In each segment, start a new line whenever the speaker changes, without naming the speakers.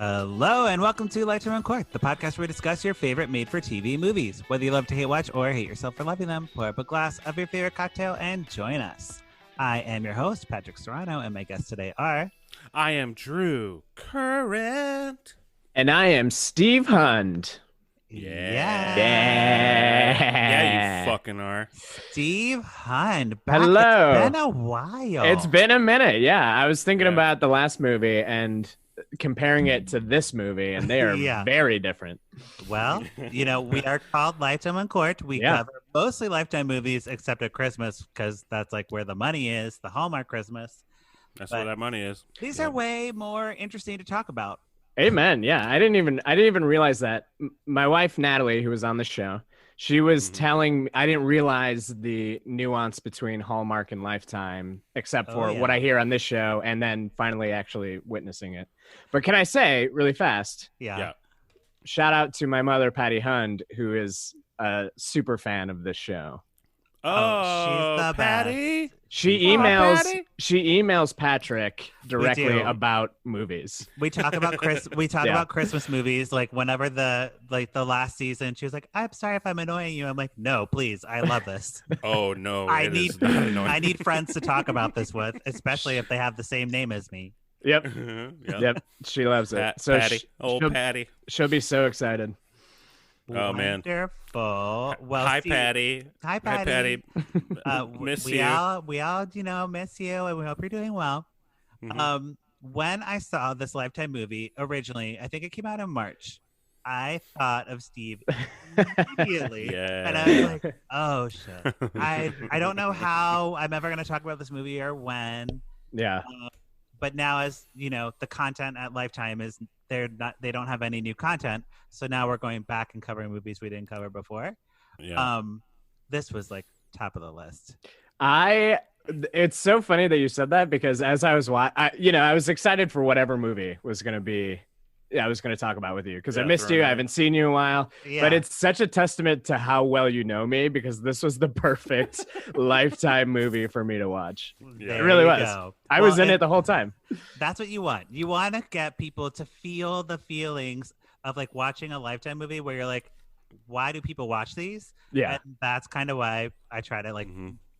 Hello and welcome to Lifetime on Court, the podcast where we discuss your favorite made-for-TV movies. Whether you love to hate watch or hate yourself for loving them, pour up a glass of your favorite cocktail and join us. I am your host, Patrick Serrano, and my guests today are...
I am Drew Current.
And I am Steve Hund.
Yeah,
Yeah, you fucking are.
Steve Hund. Back.
Hello.
It's been a while.
It's been a minute. Yeah, I was thinking about the last movie and comparing it to this movie, and they are very different.
Well, you know, we are called Lifetime on Court. We cover mostly Lifetime movies except at Christmas because that's like where the money is, the Hallmark Christmas.
That's where that money is.
These are way more interesting to talk about.
Amen. Yeah, I didn't even realize that. My wife Natalie, who was on the show, she was telling me, I didn't realize the nuance between Hallmark and Lifetime, except for what I hear on this show, and then finally actually witnessing it. But can I say really fast?
Yeah.
Shout out to my mother, Patty Hund, who is a super fan of this show.
Oh, she's the
Patty.
She emails Patrick directly about movies.
We talk about about Christmas movies like whenever the last season. She was like, "I'm sorry if I'm annoying you." I'm like, "No, please, I love this."
Oh no,
I need friends to talk about this with, especially if they have the same name as me.
Yep. Yep. She loves it.
Patty. Patty.
She'll be so excited.
Oh man.
Wonderful. Well,
Hi,
Steve,
Patty.
Hi, Patty.
Miss
we
you.
all miss you, and we hope you're doing well.
Mm-hmm.
When I saw this Lifetime movie originally, I think it came out in March. I thought of Steve immediately, and I was like, "Oh shit!" I don't know how I'm ever going to talk about this movie or when.
Yeah.
But now, as you know, the content at Lifetime is they don't have any new content, so now we're going back and covering movies we didn't cover before.
Yeah.
This was like top of the list. It's so funny that you said that, because as I was I was excited for whatever movie was going to be. I was going to talk about with you because I missed you. I haven't seen you in a while, but it's such a testament to how well you know me, because this was the perfect Lifetime movie for me to watch.
Yeah.
It really was. I was in it the whole time.
That's what you want. You want to get people to feel the feelings of like watching a Lifetime movie where you're like, why do people watch these?
Yeah.
And that's kind of why I try to like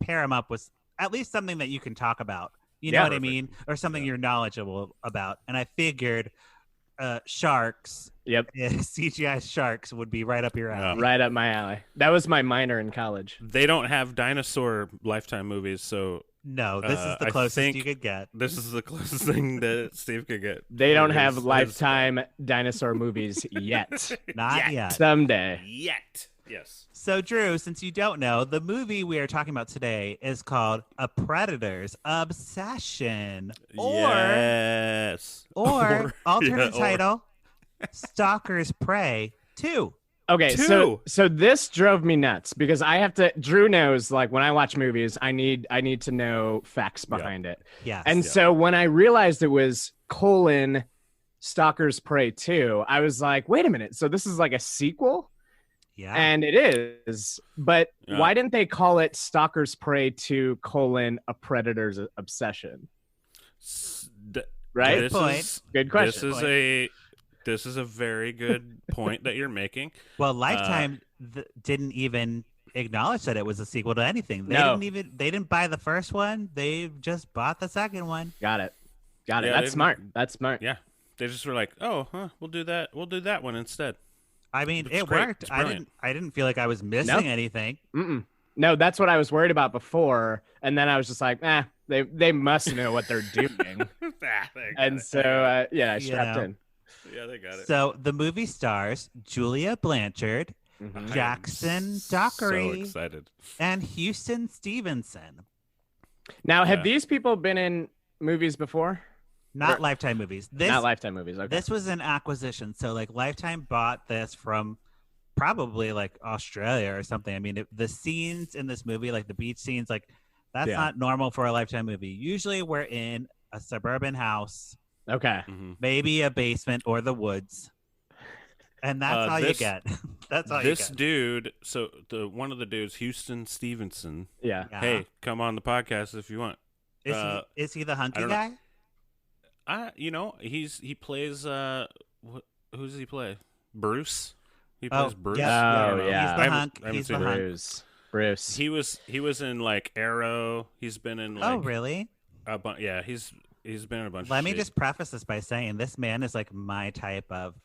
pair them up with at least something that you can talk about. You know what I mean? Or something you're knowledgeable about. And I figured Sharks.
Yep.
CGI Sharks would be right up your alley.
Right up my alley. That was my minor in college.
They don't have dinosaur Lifetime movies, so
no, this is the closest you could get.
This is the closest thing that Steve could get.
They don't have Lifetime dinosaur movies yet.
Not yet.
Someday.
Yet. Yes.
So, Drew, since you don't know, the movie we are talking about today is called A Predator's Obsession. Or alternate title, Stalker's Prey 2.
Okay, so this drove me nuts because I have to. Drew knows, like, when I watch movies, I need to know facts behind it.
Yes.
And so when I realized it was Stalker's Prey 2, I was like, wait a minute. So this is like a sequel?
Yeah.
And it is, but why didn't they call it Stalker's Prey 2: A Predator's Obsession? Right?
Good point.
Good question.
This is a very good point that you're making.
Well, Lifetime didn't even acknowledge that it was a sequel to anything. They didn't buy the first one. They just bought the second one.
Got it. That's smart.
Yeah. They just were like, "Oh, we'll do that. We'll do that one instead."
I mean, it worked. I didn't feel like I was missing anything.
No, that's what I was worried about before, and then I was just like, they must know what they're doing. And so, I strapped in.
Yeah, they got it.
So the movie stars Julia Blanchard, Jackson Dockery,
so excited,
and Houston Stevenson.
Now, have these people been in movies before?
Not Lifetime movies.
Not Lifetime movies. Okay.
This was an acquisition. So like Lifetime bought this from probably like Australia or something. I mean, the scenes in this movie, like the beach scenes, like that's not normal for a Lifetime movie. Usually we're in a suburban house.
Okay.
Maybe a basement or the woods. And that's all you get. That's all you get.
This dude, so one of the dudes, Houston Stevenson.
Yeah.
Hey, come on the podcast if you want.
Is he the hunky guy?
He plays Who does he play? Bruce. He plays Bruce.
Yeah.
Oh yeah, he's the hunk.
I haven't
He's
seen
the hunk.
Bruce.
He was in like Arrow. He's been in like.
Oh really?
Yeah, he's been in a bunch.
Let
of
me
shit.
just preface this by saying this man is like my type of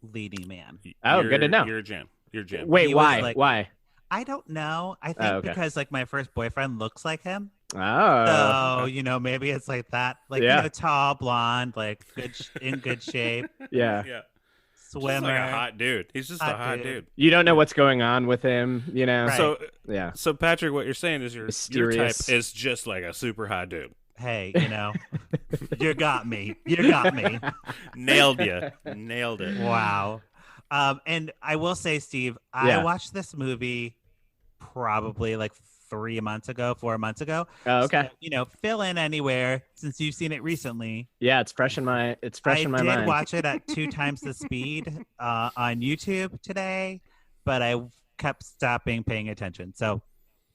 leading man.
Oh, good to know.
You're a jam.
Wait, why?
Like,
why?
I don't know. I think because like my first boyfriend looks like him.
Oh.
So maybe it's like that. Like tall, blonde, like in good shape.
Yeah.
Yeah.
Swimmer.
Just like a hot dude. He's just a hot dude.
You don't know what's going on with him,
Right.
So
yeah.
So Patrick, what you're saying is your type is just like a super hot dude.
Hey, you got me. You got me.
Nailed it.
Wow. And I will say, Steve, I watched this movie probably like 4 months ago.
Oh, okay.
So, fill in anywhere since you've seen it recently.
Yeah, it's fresh in my mind.
I did watch it at 2 times the speed on YouTube today, but I kept stopping paying attention. So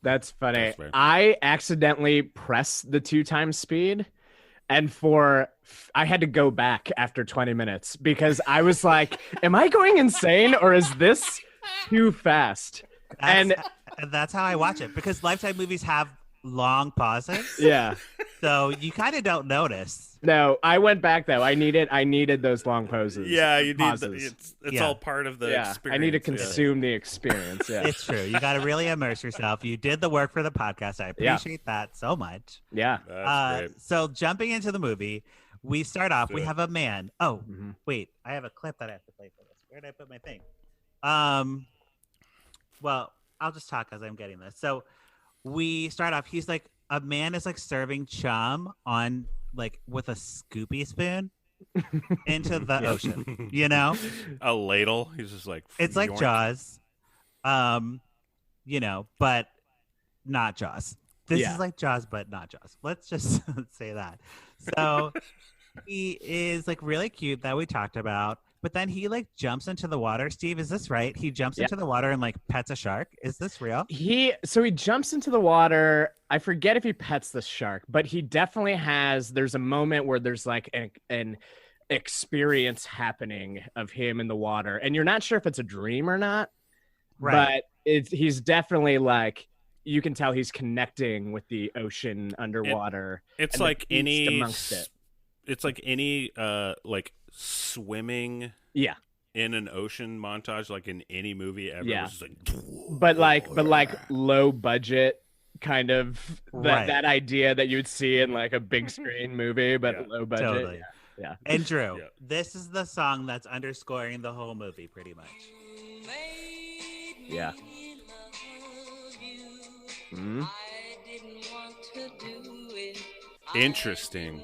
that's funny. I accidentally pressed the 2 times speed, and I had to go back after 20 minutes because I was like, am I going insane or is this too fast? And
that's how I watch it, because Lifetime movies have long pauses.
Yeah.
So you kind of don't notice.
No, I went back though. I needed those long pauses.
Yeah, you need it's all part of the experience.
I need to consume the experience. Yeah.
It's true. You got to really immerse yourself. You did the work for the podcast. I appreciate that so much.
Yeah.
That's great.
So jumping into the movie, we start off. We have a man. Oh, wait. I have a clip that I have to play for this. Where did I put my thing? Well, I'll just talk as I'm getting this. So we start off. He's like, a man is like serving chum on like with a scoopy spoon into the ocean.
A ladle. He's just like,
it's like Jaws, but not Jaws. This is like Jaws, but not Jaws. Let's just say that. So he is like really cute that we talked about. But then he like jumps into the water. Steve, is this right? He jumps into the water and like pets a shark. Is this real?
He jumps into the water. I forget if he pets the shark, but he definitely there's a moment where there's like an experience happening of him in the water. And you're not sure if it's a dream or not. Right. But he's definitely like, you can tell he's connecting with the ocean underwater.
It's like any amongst it. It's like any like swimming in an ocean montage, like in any movie ever.
Yeah.
It's like,
but like low budget kind of that idea that you'd see in like a big screen movie, but low budget.
Totally.
Yeah.
And Drew, this is the song that's underscoring the whole movie pretty much.
Yeah. Mm-hmm.
Interesting.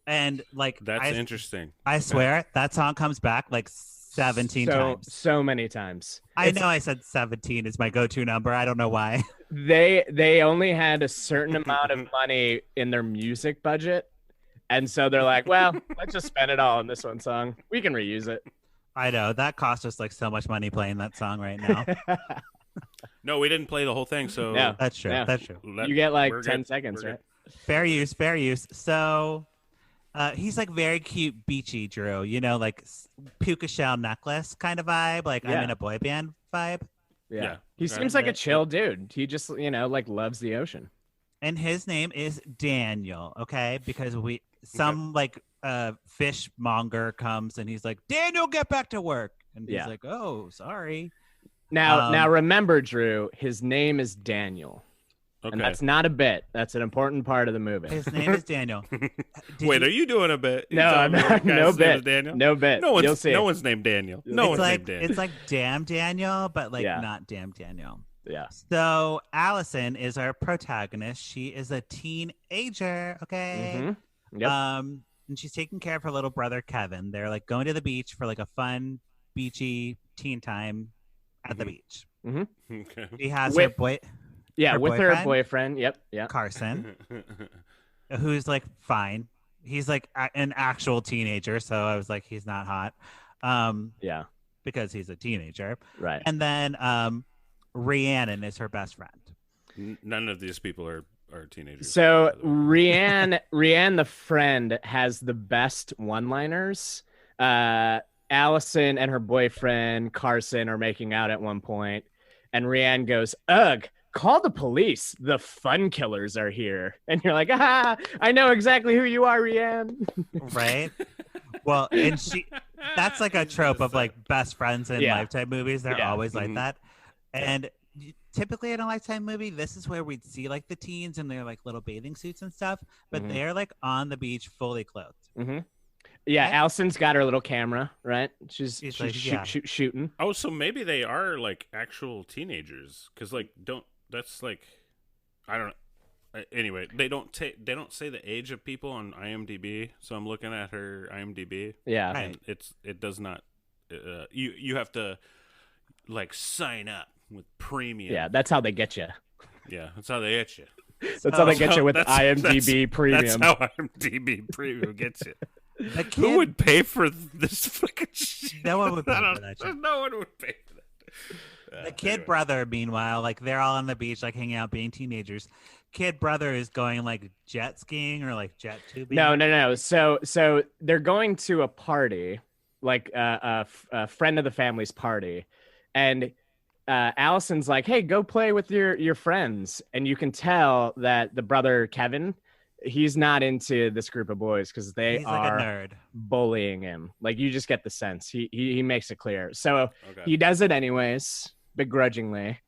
And like
that's interesting.
I swear that song comes back like 17 times.
So many times.
I know I said 17 is my go-to number. I don't know why.
They only had a certain amount of money in their music budget. And so they're like, well, let's just spend it all on this one song. We can reuse it.
I know. That cost us like so much money playing that song right now.
No, we didn't play the whole thing. So
no,
that's true.
No.
That's true.
You get like 10 seconds, right?
Fair use. So he's like very cute, beachy, Drew. Like puka shell necklace kind of vibe. Like I'm in a boy band vibe.
Yeah. He seems like a chill dude. He just, like loves the ocean.
And his name is Daniel, okay? Because fishmonger comes and he's like, Daniel, get back to work. And he's like, oh, sorry.
Now remember, Drew, his name is Daniel.
Okay.
And that's not a bit. That's an important part of the movie.
His name is Daniel.
Are you doing a bit?
No, I'm not. No bit.
Daniel?
No bit.
No one's named Daniel. Named Daniel.
It's like Damn Daniel, but like not Damn Daniel.
Yeah.
So Allison is our protagonist. She is a teenager, okay?
Mm-hmm. Yep.
And she's taking care of her little brother Kevin. They're like going to the beach for like a fun, beachy teen time at the beach.
Mm-hmm.
Okay.
She has her boy.
Yeah, with her boyfriend. Yep. Yeah.
Carson, who's like fine. He's like an actual teenager, so I was like, he's not hot.
Yeah.
Because he's a teenager.
Right.
And then Rhiannon is her best friend.
None of these people are teenagers.
So Rhiannon, the friend, has the best one-liners Allison and her boyfriend Carson are making out at one point, and Rianne goes, "Ugh, call the police. The fun killers are here." And you're like, "Ah, I know exactly who you are, Rianne."
Right? Well, and that's like a trope of like best friends in Lifetime movies. They're always like that. And typically in a Lifetime movie, this is where we'd see like the teens in their like little bathing suits and stuff, but they're like on the beach fully clothed.
Yeah, Allison's got her little camera, right? She's like, shooting.
Oh, so maybe they are like actual teenagers, because like that's like, I don't know. Anyway, they don't say the age of people on IMDb, so I'm looking at her IMDb.
Yeah,
and it does not. You have to like sign up with premium.
Yeah, that's how they get you.
Yeah, that's how they get you.
That's how they get you with IMDb premium.
That's how IMDb premium gets you. Who would pay for this fucking shit?
No one would pay for that shit.
No one would pay for that.
The kid brother, meanwhile, like they're all on the beach, like hanging out, being teenagers. Kid brother is going like jet skiing or like jet tubing.
No. So they're going to a party, like a friend of the family's party, and Allison's like, "Hey, go play with your friends," and you can tell that the brother Kevin, he's not into this group of boys because he's are like a nerd, bullying him. Like you just get the sense he makes it clear. So he does it anyways, begrudgingly,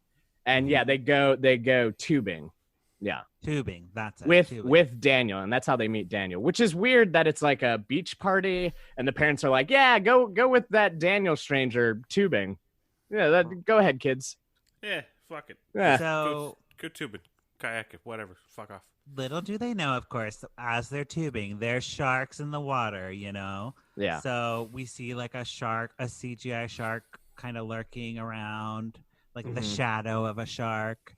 and they go tubing. Yeah,
tubing. That's
it. With Daniel, and that's how they meet Daniel. Which is weird that it's like a beach party, and the parents are like, "Yeah, go with that Daniel stranger tubing." Yeah, go ahead, kids.
Yeah, fuck it.
Yeah.
So go tubing, kayaking, whatever. Fuck off.
Little do they know, of course, as they're tubing, there's sharks in the water. You know.
Yeah.
So we see like a shark, a CGI shark, kind of lurking around, like the shadow of a shark.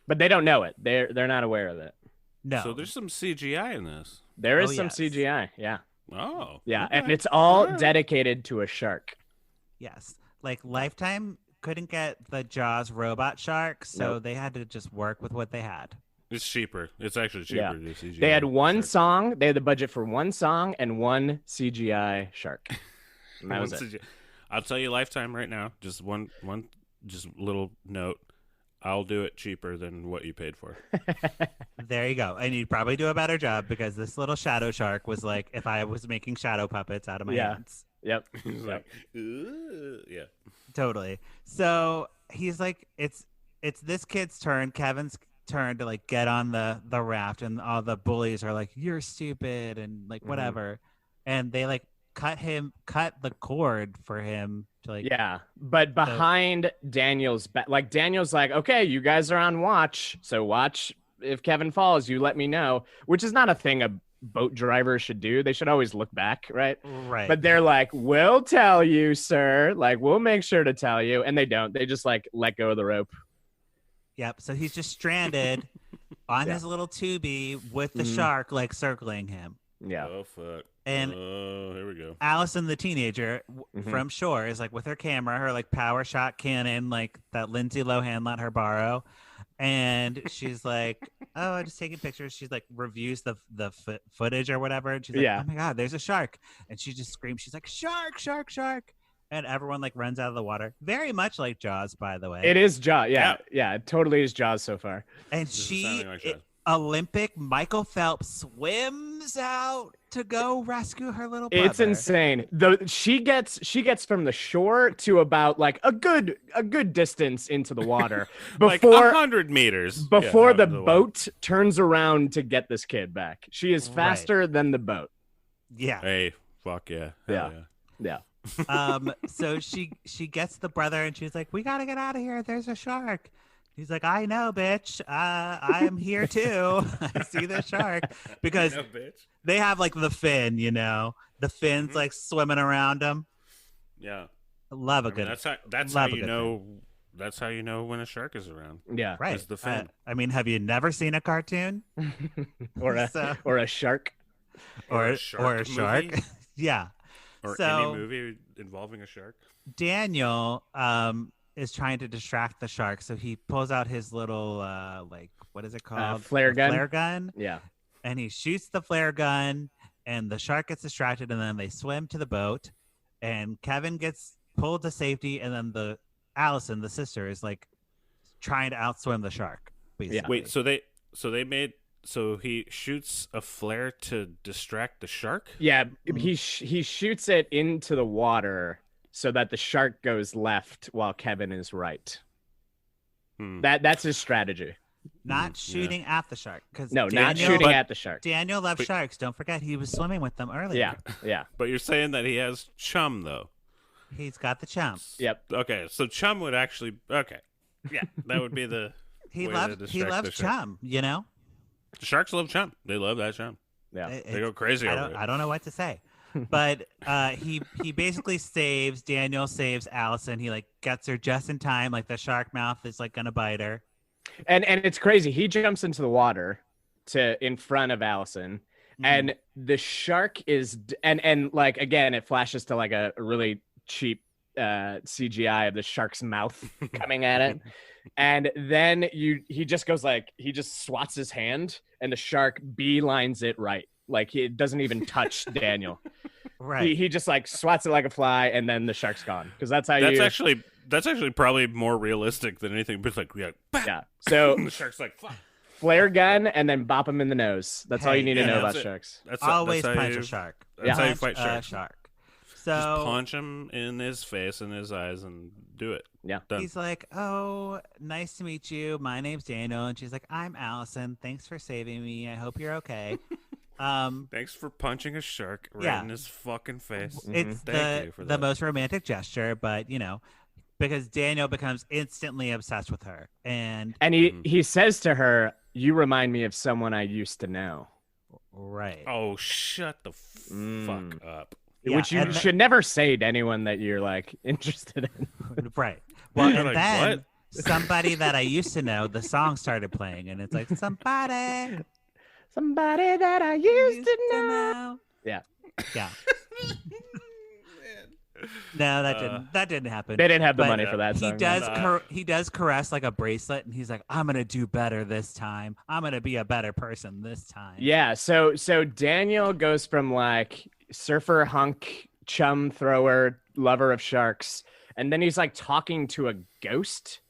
But they don't know it. They're not aware of it.
No.
So there's some CGI in this.
There is some CGI. Yeah.
Oh.
Yeah, okay. And it's all dedicated to a shark.
Yes. Like Lifetime couldn't get the Jaws robot shark, so they had to just work with what they had.
It's cheaper. It's actually cheaper to do CGI.
They had one song. They had the budget for one song and one CGI shark. And that was it.
I'll tell you, Lifetime right now, just one just little note. I'll do it cheaper than what you paid for.
There you go. And you'd probably do a better job because this little shadow shark was like if I was making shadow puppets out of my hands.
Yep.
Like, yeah.
Totally. So he's like, it's this kid's turn, Kevin's turn to like get on the raft, and all the bullies are like, "You're stupid," and like whatever. And they like cut the cord for him to like
but behind Daniel's back, like Daniel's like, "Okay, you guys are on watch, so watch if Kevin falls, you let me know," which is not a thing a boat driver should do. They should always look back, right? But they're like, "We'll tell you, sir, like we'll make sure to tell you," and they don't. They just like let go of the rope.
Yep. So he's just stranded on his little tubie with the shark like circling him.
Yeah.
Oh fuck.
And
here we go.
Allison, the teenager from shore, is like with her camera, her like power shot Canon, like that Lindsay Lohan let her borrow, and she's like, "Oh, I'm just taking pictures." She's like reviews the footage or whatever, and she's like, "Oh my god, there's a shark!" And she just screams, she's like, "Shark, shark, shark!" And everyone like runs out of the water. Very much like Jaws, by the way.
It is Jaws. Yeah. It totally is Jaws so far.
And Olympic Michael Phelps swims out to go rescue her little brother.
It's insane. She gets from the shore to about like a good distance into the water
before like 100 meters
before the boat turns around to get this kid back. She is faster than the boat.
Yeah.
Hey, fuck yeah.
Yeah.
So she gets the brother and she's like, "We gotta get out of here. There's a shark." He's like, "I know, bitch. I am here too. I see the shark." Because they have like the fin, you know, the fins like swimming around them.
Yeah,
love a good.
That's how you know. That's how you know when a shark is around.
Yeah,
right.
Is the fin.
I mean, have you never seen a cartoon
or a shark
or a shark? Yeah.
Or any movie involving a shark.
Daniel is trying to distract the shark, so he pulls out his little like what is it called?
Flare gun.
Flare gun.
Yeah.
And he shoots the flare gun, and the shark gets distracted, and then they swim to the boat, and Kevin gets pulled to safety, and then the Allison, the sister, is like trying to outswim the shark. Basically.
Yeah.
Wait, so he shoots a flare to distract the shark?
Yeah, he shoots it into the water so that the shark goes left while Kevin is right. That's his strategy.
Not shooting at the shark.
Not shooting at the shark.
Daniel loves sharks. Don't forget, he was swimming with them earlier.
Yeah.
But you're saying that he has chum, though.
He's got the chum.
Yep.
Okay, so chum would actually... Okay. Yeah, that would be the
He loves chum, you know?
The sharks love chum. They love that chum.
Yeah.
They go crazy over it.
I don't know what to say. But he basically saves... Daniel saves Allison. He, like, gets her just in time. Like, the shark mouth is, like, going to bite her.
And it's crazy. He jumps into the water in front of Allison, and the shark is and like again, it flashes to like a really cheap CGI of the shark's mouth coming at it, and then he just goes like he just swats his hand, and the shark beelines it right, like it doesn't even touch Daniel.
Right.
He just like swats it like a fly, and then the shark's gone because that's how
That's actually probably more realistic than anything. But it's like,
yeah. So
the shark's like, fuck.
Flare gun and then bop him in the nose. That's all you need to know about sharks.
Always punch a shark.
That's how you fight
sharks. So
just punch him in his face and his eyes and do it.
Yeah.
Done.
He's like, "Oh, nice to meet you. My name's Daniel," and she's like, "I'm Allison. Thanks for saving me. I hope you're okay."
Thanks for punching a shark right in his fucking face.
It's the most romantic gesture, but you know. Because Daniel becomes instantly obsessed with her, and
he says to her, "You remind me of someone I used to know."
Right.
Oh, shut the fuck up.
Yeah, which you should never say to anyone that you're like interested in.
Right. Well, and
like,
then
what?
Somebody that I used to know, the song started playing, and it's like somebody
that I used to know. Yeah.
No, that didn't happen.
They didn't have the money for that song.
He does caress like a bracelet, and he's like, "I'm gonna do better this time. I'm gonna be a better person this time."
Yeah. So Daniel goes from like surfer, hunk, chum thrower, lover of sharks, and then he's like talking to a ghost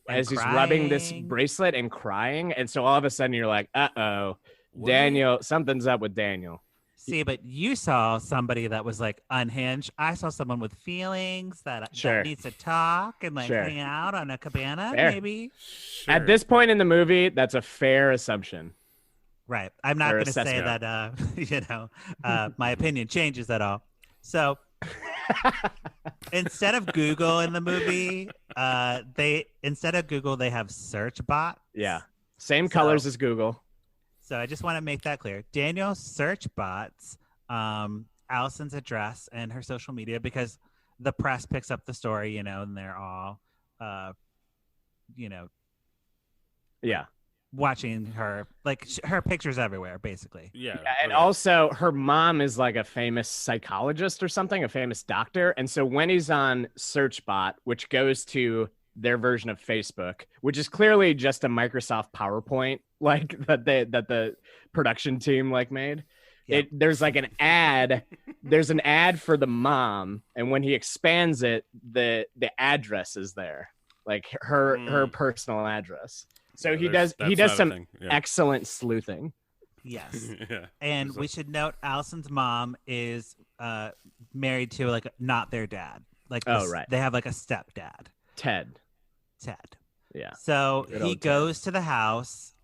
as he's rubbing this bracelet and crying, and so all of a sudden you're like, "Uh-oh, Daniel, something's up with Daniel."
See, but you saw somebody that was like unhinged. I saw someone with feelings that needs to talk and like hang out on a cabana, maybe.
Sure.
At this point in the movie, that's a fair assumption.
Right. I'm not going to say that, my opinion changes at all. So instead of Google in the movie, they have search bot.
Yeah. Same colors as Google.
So I just want to make that clear. Daniel search bots Allison's address and her social media because the press picks up the story, and they're all, watching her, like her pictures everywhere, basically.
Yeah.
And also her mom is like a famous psychologist or something, a famous doctor. And so when he's on SearchBot, which goes to their version of Facebook, which is clearly just a Microsoft PowerPoint, like that the production team like made. Yep. There's like an ad. There's an ad for the mom, and when he expands it, the address is there, like her personal address. So he does some excellent sleuthing.
Yes. And we should note Allison's mom is married to like not their dad. Like they have like a stepdad.
Ted.
Yeah. So he goes to the house,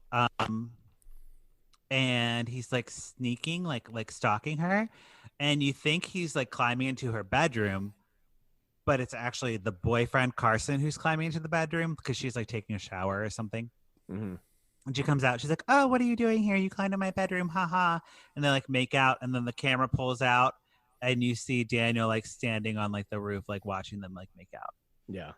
and he's like sneaking, like stalking her, and you think he's like climbing into her bedroom, but it's actually the boyfriend Carson who's climbing into the bedroom because she's like taking a shower or something.
Mm-hmm.
And she comes out. She's like, "Oh, what are you doing here? You climbed in my bedroom, haha!" And they like make out, and then the camera pulls out, and you see Daniel like standing on like the roof, like watching them like make out.
Yeah.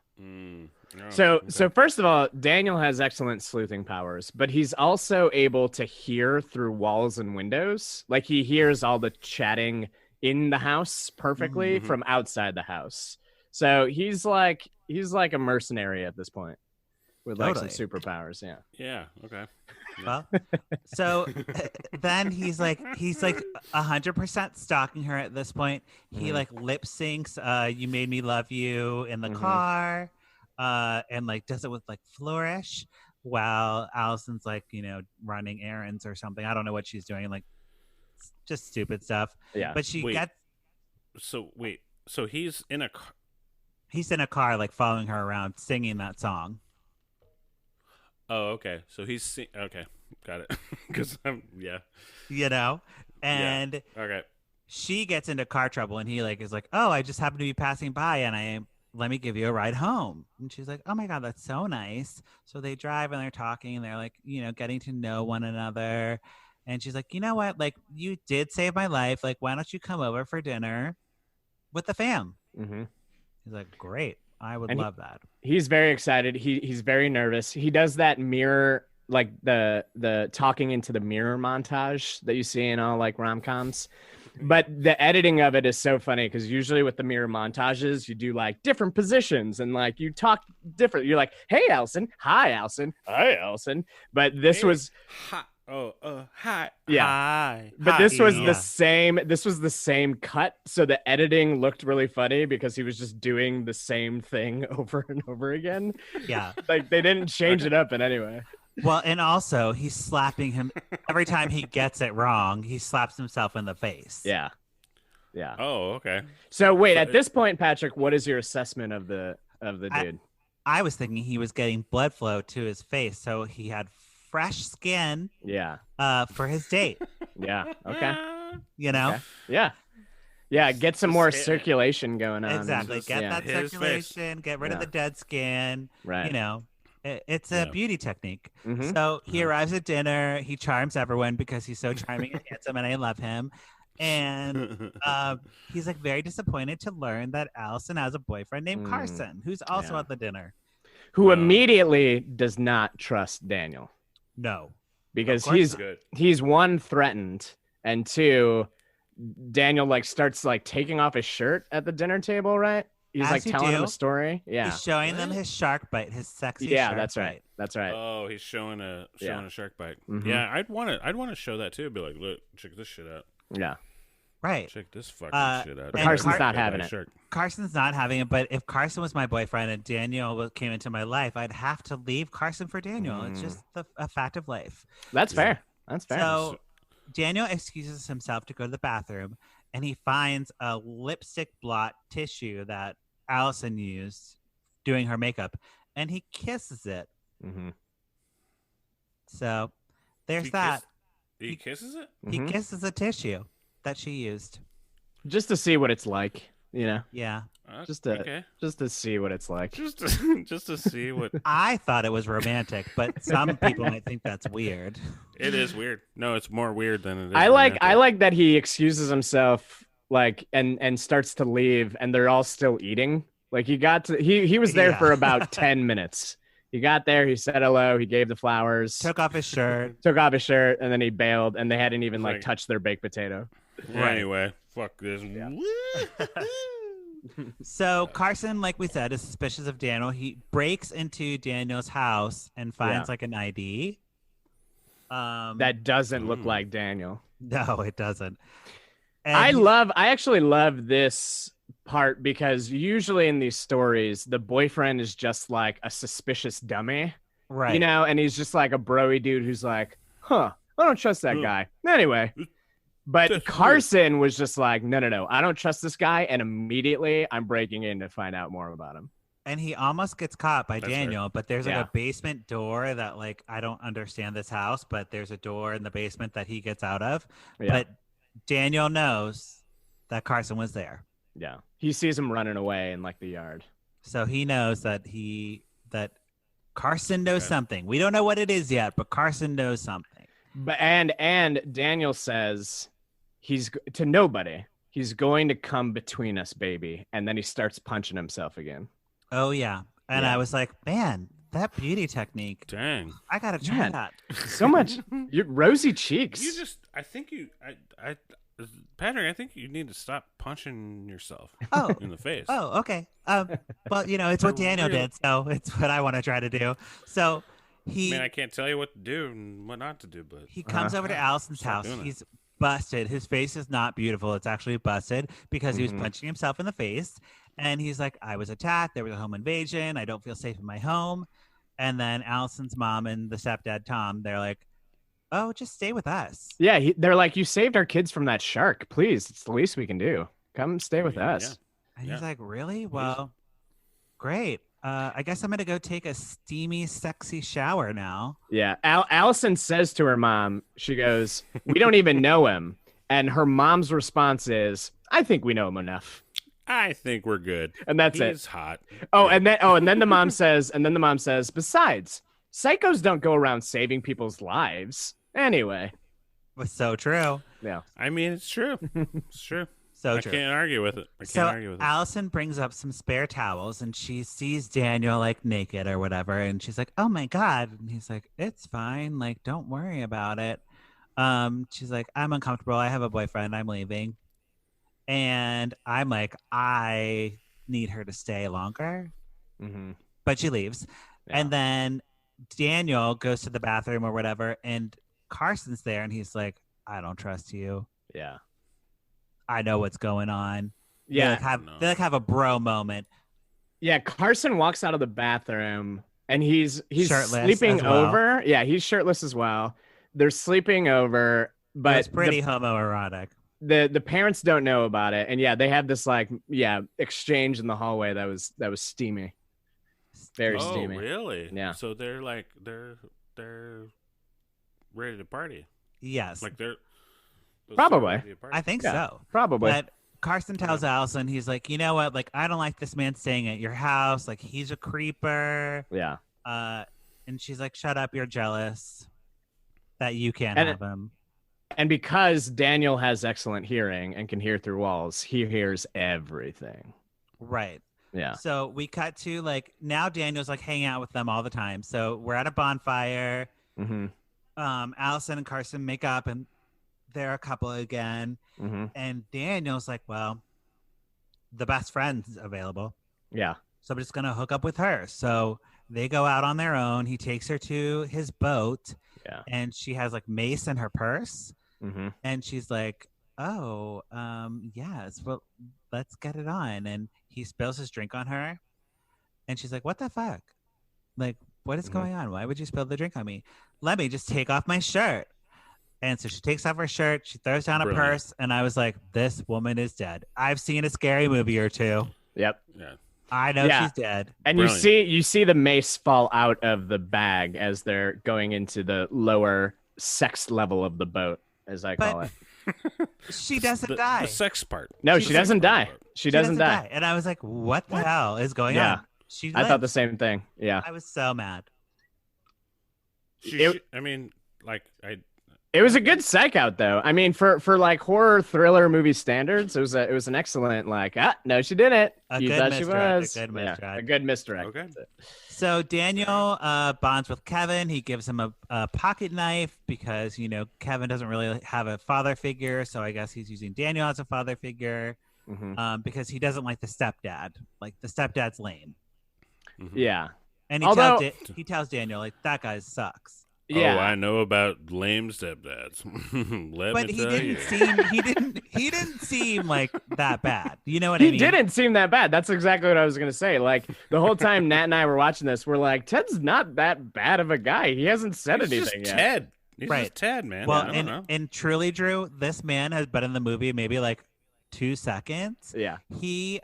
So
first of all, Daniel has excellent sleuthing powers, but he's also able to hear through walls and windows. Like he hears all the chatting in the house perfectly from outside the house. So he's like a mercenary at this point with like some superpowers. Yeah.
Yeah. Okay.
Well, so then he's like 100% stalking her at this point. He like lip syncs "You Made Me Love You" in the car, and like does it with like flourish while Allison's like, you know, running errands or something. I don't know what she's doing, like just stupid stuff.
Yeah.
But she gets.
So he's in a car.
He's in a car, like following her around, singing that song.
Oh, okay. So he's okay. Got it. Because
you know, and
okay.
She gets into car trouble, and he like is like, "Oh, I just happened to be passing by, and let me give you a ride home." And she's like, "Oh my God, that's so nice." So they drive and they're talking, and they're like, you know, getting to know one another. And she's like, "You know what? Like, you did save my life. Like, why don't you come over for dinner with the fam?" He's like, "Great. I would love that."
He's very excited. He's very nervous. He does that mirror, like the talking into the mirror montage that you see in all like rom-coms. But the editing of it is so funny because usually with the mirror montages, you do like different positions and like you talk different. You're like, "Hey, Allison. Hi, Allison. Hi, Allison." But this was...
Hi. Hi.
Yeah.
Hi.
But this was the same. This was the same cut, so the editing looked really funny because he was just doing the same thing over and over again.
Yeah,
like they didn't change it up in any way.
Well, and also he's slapping him every time he gets it wrong. He slaps himself in the face.
Yeah.
Oh, okay.
So wait, at this point, Patrick, what is your assessment of the dude?
I was thinking he was getting blood flow to his face, so he had fresh skin.
Yeah.
For his date.
Yeah. Okay.
You know.
Okay. Yeah. Get some more circulation going on.
Exactly. Get that circulation. Get rid of the dead skin.
Right.
You know. It's a beauty technique. So he arrives at dinner. He charms everyone because he's so charming and handsome, and I love him. And he's like very disappointed to learn that Allison has a boyfriend named Carson, who's also at the dinner.
Who immediately does not trust Daniel.
No,
because he's one, threatened, and two, Daniel like starts like taking off his shirt at the dinner table, right? He's like telling them a story. Yeah,
he's showing them his shark bite, his sexy.
Yeah, that's right. That's right.
Oh, he's showing a shark bite. Yeah, I'd want to show that too. Be like, look, check this shit out.
Yeah.
Right.
Check this fucking shit out.
But Carson's not having it.
Carson's not having it, but if Carson was my boyfriend and Daniel came into my life, I'd have to leave Carson for Daniel. It's just a fact of life.
That's fair. That's fair.
So Daniel excuses himself to go to the bathroom, and he finds a lipstick blot tissue that Allison used doing her makeup, and he kisses it. So there's that.
He kisses it?
He kisses a tissue that she used.
Just to see what it's like, you know?
Yeah.
Just to see what it's like.
Just to see what...
I thought it was romantic, but some people might think that's weird.
It is weird. No, it's more weird than it is
I like that he excuses himself, like, and starts to leave, and they're all still eating. Like, he was there for about 10 minutes. He got there, he said hello, he gave the flowers,
took off his shirt,
and then he bailed, and they hadn't even like touched their baked potato.
Right. Anyway, fuck this.
Yeah.
So Carson, like we said, is suspicious of Daniel. He breaks into Daniel's house and finds like an ID.
That doesn't look like Daniel.
No, it doesn't. And
I actually love this part because usually in these stories, the boyfriend is just like a suspicious dummy. Right. You know, and he's just like a broy dude who's like, I don't trust that guy. Anyway. But Carson was just like, no, I don't trust this guy. And immediately I'm breaking in to find out more about him.
And he almost gets caught by Daniel, but there's like a basement door that like, I don't understand this house, but there's a door in the basement that he gets out of. Yeah. But Daniel knows that Carson was there.
Yeah. He sees him running away in like the yard.
So he knows that Carson knows something. We don't know what it is yet, but Carson knows something.
But and Daniel says he's to nobody. He's going to come between us, baby. And then he starts punching himself again.
Oh yeah. And I was like, man, that beauty technique.
Dang.
I gotta try that.
So much. Your rosy cheeks.
Patrick, I think you need to stop punching yourself in the face.
Oh, okay. Well, you know, it's what Daniel did, so it's what I want to try to do. So
I can't tell you what to do and what not to do, but
he comes over to Allison's house. He's busted. His face is not beautiful. It's actually busted because he was punching himself in the face. And he's like, I was attacked. There was a home invasion. I don't feel safe in my home. And then Allison's mom and the stepdad, Tom, they're like, oh, just stay with us.
Yeah, they're like, you saved our kids from that shark. Please, it's the least we can do. Come stay with us.
Yeah. And he's like, really? Well, great. I guess I'm going to go take a steamy, sexy shower now.
Yeah. Allison says to her mom, she goes, we don't even know him. And her mom's response is, I think we know him enough.
I think we're good.
And that's it.
He's hot.
And then the mom says, besides, psychos don't go around saving people's lives. Anyway.
It's so true.
Yeah.
I mean, it's true. It's true.
So
I
true.
can't argue with it.
Allison brings up some spare towels and she sees Daniel like naked or whatever. And she's like, oh my God. And he's like, it's fine. Like, don't worry about it. She's like, I'm uncomfortable. I have a boyfriend. I'm leaving. And I'm like, I need her to stay longer.
Mm-hmm.
But she leaves. Yeah. And then Daniel goes to the bathroom or whatever. And Carson's there. And he's like, I don't trust you.
Yeah. I
know what's going on.
Yeah.
They have a bro moment.
Yeah. Carson walks out of the bathroom and he's
shirtless
sleeping over. Yeah. He's shirtless as well. They're sleeping over, but
it's pretty homoerotic.
The parents don't know about it. And yeah, they have this exchange in the hallway that was steamy. Very steamy.
Oh, really?
Yeah.
So they're ready to party.
Yes.
Like they're
probably.
I think so.
Probably.
But Carson tells Allison, he's like, you know what? Like, I don't like this man staying at your house. Like, he's a creeper.
Yeah.
And she's like, shut up. You're jealous that you can't have him.
And because Daniel has excellent hearing and can hear through walls, he hears everything.
Right.
Yeah.
So we cut to like, now Daniel's like hanging out with them all the time. So we're at a bonfire.
Mm-hmm.
Allison and Carson make up and they're a couple again.
Mm-hmm.
And Daniel's like, well, the best friend's available.
Yeah.
So I'm just going to hook up with her. So they go out on their own. He takes her to his boat.
Yeah.
And she has like mace in her purse.
Mm-hmm.
And she's like, oh, yes, well, let's get it on. And he spills his drink on her. And she's like, what the fuck? Like, what is going on? Why would you spill the drink on me? Let me just take off my shirt. And so she takes off her shirt. She throws down a purse. And I was like, this woman is dead. I've seen a scary movie or two.
Yep.
Yeah.
I know she's dead.
And you see the mace fall out of the bag as they're going into the lower sex level of the boat, as I call it.
She doesn't die.
The sex part.
No, she doesn't die. She doesn't die.
And I was like, what the hell is going on?
I thought the same thing. Yeah.
I was so mad.
It was a good psych out though. I mean, for like horror thriller movie standards, it was an excellent no, she didn't. You thought she was.
A good misdirect.
A good misdirect.
Okay.
So Daniel bonds with Kevin. He gives him a pocket knife because Kevin doesn't really have a father figure, so I guess he's using Daniel as a father figure because he doesn't like the stepdad. Like the stepdad's lame.
Mm-hmm. Yeah.
And he tells Daniel like that guy sucks.
Yeah.
Oh, I know about lame stepdads.
He didn't seem like that bad. You know what I mean?
He didn't seem that bad. That's exactly what I was gonna say. Like the whole time Nat and I were watching this, we're like, Ted's not that bad of a guy. He hasn't said anything yet.
Ted. He's just Ted, man.
Well, and truly, Drew, this man has been in the movie maybe like 2 seconds.
Yeah.
He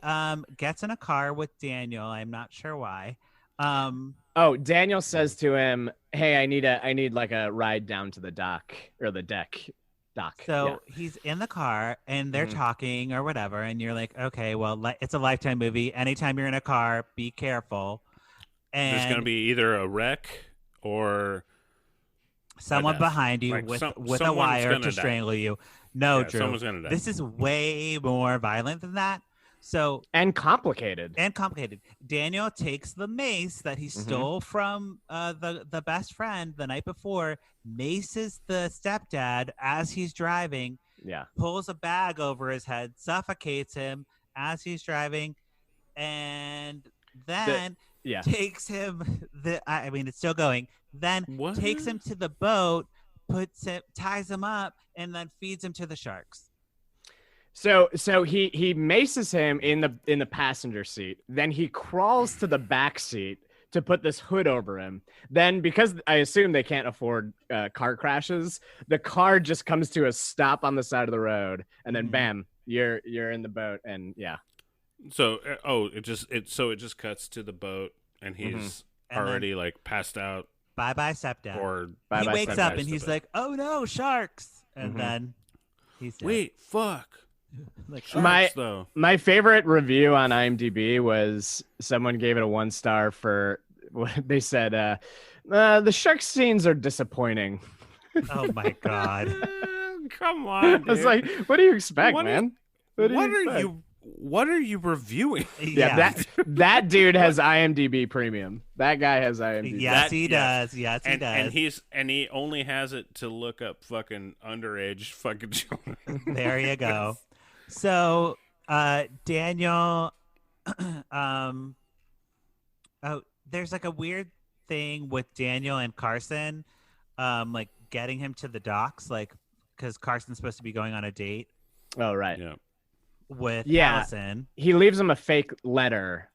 gets in a car with Daniel. I'm not sure why.
Daniel says to him, hey, I need like a ride down to the dock or the deck.
So he's in the car and they're talking or whatever. And you're like, okay, well, it's a Lifetime movie. Anytime you're in a car, be careful. And
there's going to be either a wreck or
someone behind you with a wire to strangle you. No, Drew.
Someone's going to die.
This is way more violent than that. So
and complicated.
Daniel takes the mace that he stole from the best friend the night before, maces the stepdad as he's driving.
Yeah.
Pulls a bag over his head, suffocates him as he's driving, and then takes him. I mean, it's still going. Then takes him to the boat, ties him up, and then feeds him to the sharks.
So he maces him in the passenger seat. Then he crawls to the back seat to put this hood over him. Then, because I assume they can't afford car crashes, the car just comes to a stop on the side of the road, and then bam, you're in the boat, and
So it just cuts to the boat, and he's already like passed out.
Bye stepdad.
Or
he wakes up and he's like, "Oh no, sharks!" And then he's dead.
Wait, fuck.
Like
Sharks,
my favorite review on IMDb was someone gave it a 1 star for what they said. The shark scenes are disappointing.
Oh my god!
Come on, dude.
I was like, what do you expect, man?
What are you reviewing?
Yeah, that dude has IMDb Premium. That guy has IMDb.
Yes, he does. Yes, he does.
And he only has it to look up fucking underage fucking children.
There you go. So, Daniel, there's like a weird thing with Daniel and Carson, like getting him to the docks, like because Carson's supposed to be going on a date.
Oh, right.
Yeah.
With Allison.
He leaves him a fake letter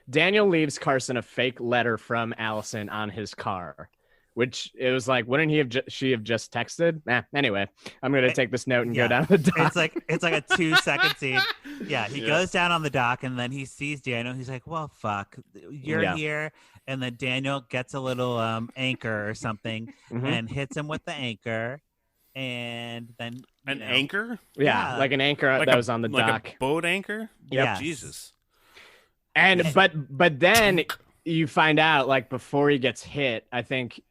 Daniel leaves Carson a fake letter from Allison on his car, which it was like, wouldn't she have just texted? Anyway, I'm going to take this note and go down the dock.
It's like a 2-second scene. Yeah. He goes down on the dock and then he sees Daniel. He's like, well, fuck, you're here. And then Daniel gets a little anchor or something and hits him with the anchor. And then
anchor?
Yeah, like an anchor that was on the dock.
Like a boat anchor?
Yeah.
Jesus.
And but then you find out, like, before he gets hit, I think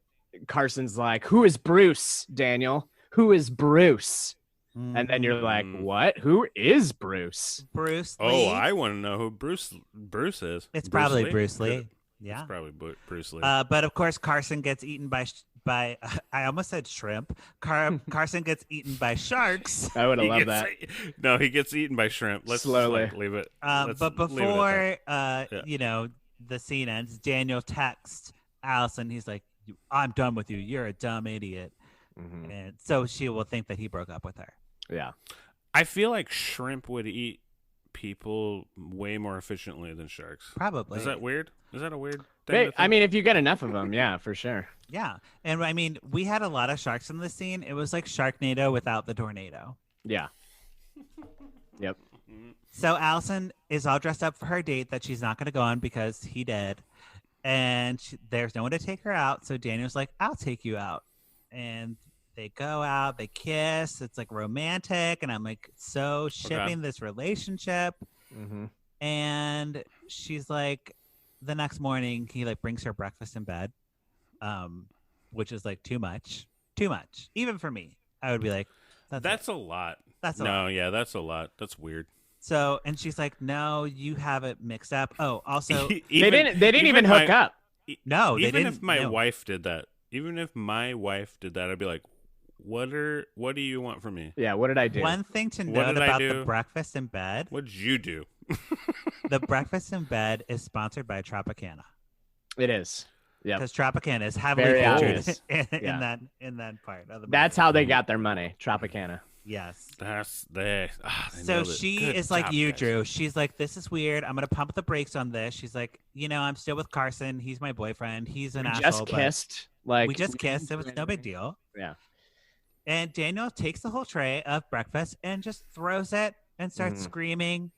Carson's like, "Who is Bruce, Daniel? Who is Bruce?" And then you're like, "What? Who is Bruce?"
Bruce Lee.
Oh, I want to know who Bruce is.
It's probably Bruce Lee. Yeah,
it's probably Bruce Lee.
But of course, Carson gets eaten by I almost said shrimp. Carson gets eaten by sharks.
I would have loved that.
No, he gets eaten by shrimp. Let's
slowly
leave it.
But before the scene ends, Daniel texts Allison. He's like, "I'm done with you. You're a dumb idiot." And so she will think that he broke up with her.
Yeah,
I feel like shrimp would eat people way more efficiently than sharks.
Probably.
Is that weird? Is that a weird thing?
I mean, if you get enough of them, yeah, for sure.
Yeah. And I mean, we had a lot of sharks in this scene. It was like Sharknado without the tornado.
Yeah. Yep.
So Allison is all dressed up for her date that she's not going to go on because he did. And there's no one to take her out. So Daniel's like, "I'll take you out." And they go out, they kiss. It's like romantic. And I'm like, so shipping this relationship. And she's like, the next morning, he like brings her breakfast in bed, which is like too much, even for me. I would be like,
that's a lot.
That's a lot.
Yeah, that's a lot. That's weird.
So, and she's like, "No, you have it mixed up." Oh, also,
they didn't even hook up.
No, they
even
didn't.
If my wife did that, I'd be like, what do you want from me?
Yeah, what did I do?
One thing to note about the breakfast in bed.
What did you do?
The breakfast in bed is sponsored by Tropicana.
It is. Yeah.
Because Tropicana is heavily featured in that part of the movie.
That's how they got their money, Tropicana.
Yes. So she is like you, guys. Drew. She's like, "This is weird. I'm going to pump the brakes on this." She's like, "I'm still with Carson. He's my boyfriend. He's an asshole."
Just kissed.
We just kissed. It was no big deal.
Yeah.
And Daniel takes the whole tray of breakfast and just throws it and starts screaming.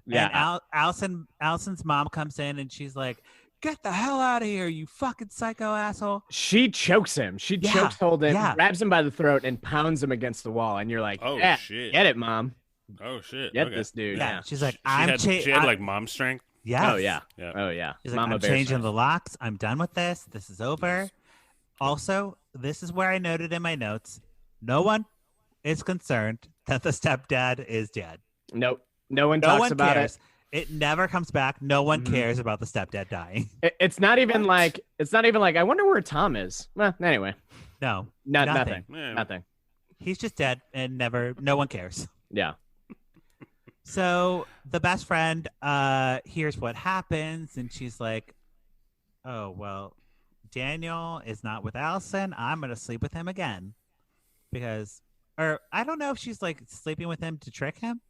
Yeah.
And Allison's mom comes in and she's like, "Get the hell out of here, you fucking psycho asshole."
She chokes him. She chokehold him, grabs him by the throat, and pounds him against the wall. And you're like, "Oh, shit. Get it, Mom.
Oh, shit.
Get this dude."
Yeah. She's like,
she had like mom strength?
Yeah.
Oh, yeah. Oh, yeah.
She's like, "I'm changing the locks. I'm done with this. This is over." Also, this is where I noted in my notes, no one is concerned that the stepdad is dead.
Nope. No one talks about
it. It never comes back. No one cares about the stepdad dying.
It's not even like I wonder where Tom is. Well, anyway.
No.
Nothing.
Yeah.
Nothing.
He's just dead and no one cares.
Yeah.
So the best friend hears what happens, and she's like, "Oh well, Daniel is not with Allison. I'm gonna sleep with him again because, or I don't know if she's like sleeping with him to trick him."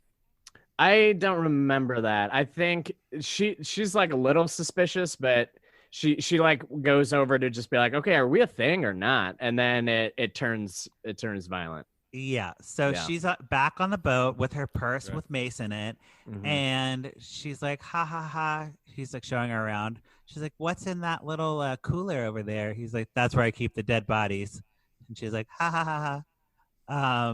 I don't remember that. I think she's like a little suspicious, but she like goes over to just be like, okay, are we a thing or not? And then it turns violent.
Yeah. So she's back on the boat with her purse with Mace in it. And she's like, ha ha ha. He's like showing her around. She's like, what's in that little cooler over there? He's like, that's where I keep the dead bodies. And she's like, ha ha ha ha.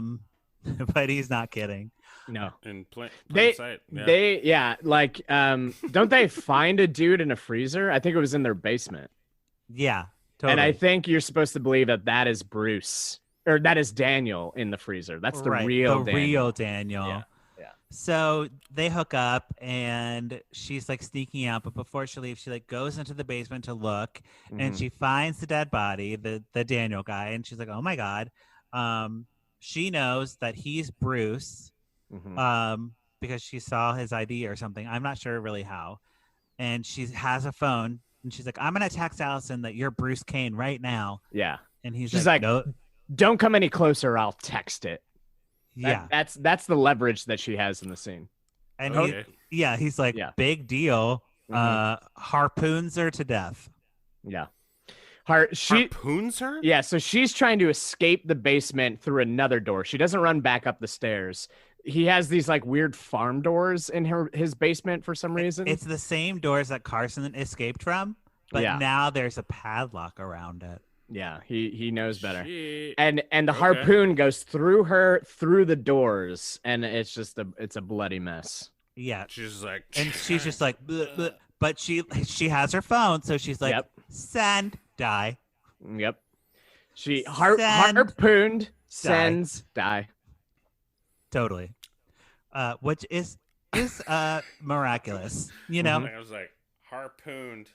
But he's not kidding.
No.
In plain sight.
Yeah. Don't they find a dude in a freezer? I think it was in their basement.
Yeah. Totally.
And I think you're supposed to believe that is Bruce. Or that is Daniel in the freezer. That's the real
Daniel.
Yeah.
So they hook up and she's like sneaking out, but before she leaves, she like goes into the basement to look and she finds the dead body, the Daniel guy, and she's like, oh my God. She knows that he's Bruce because she saw his ID or something. I'm not sure really how. And she has a phone and she's like, I'm gonna text Allison that you're Bruce Kane right now.
Yeah.
And
she's like
no.
Don't come any closer. I'll text it.
Yeah,
that's the leverage that she has in the scene.
And he's like, big deal. Harpoons her to death.
Yeah,
harpoons her.
Yeah, so she's trying to escape the basement through another door. She doesn't run back up the stairs. He has these like weird farm doors in his basement for some reason.
It's the same doors that Carson escaped from, but now there's a padlock around it.
Yeah, he knows better. And the harpoon goes through the doors, and it's a bloody mess.
Yeah,
she's like,
and she's just like, bleh, bleh. But she has her phone, so she's like, send, die.
Yep. She harpooned, sends, die.
Totally. Which is miraculous, you know.
I was like, harpooned,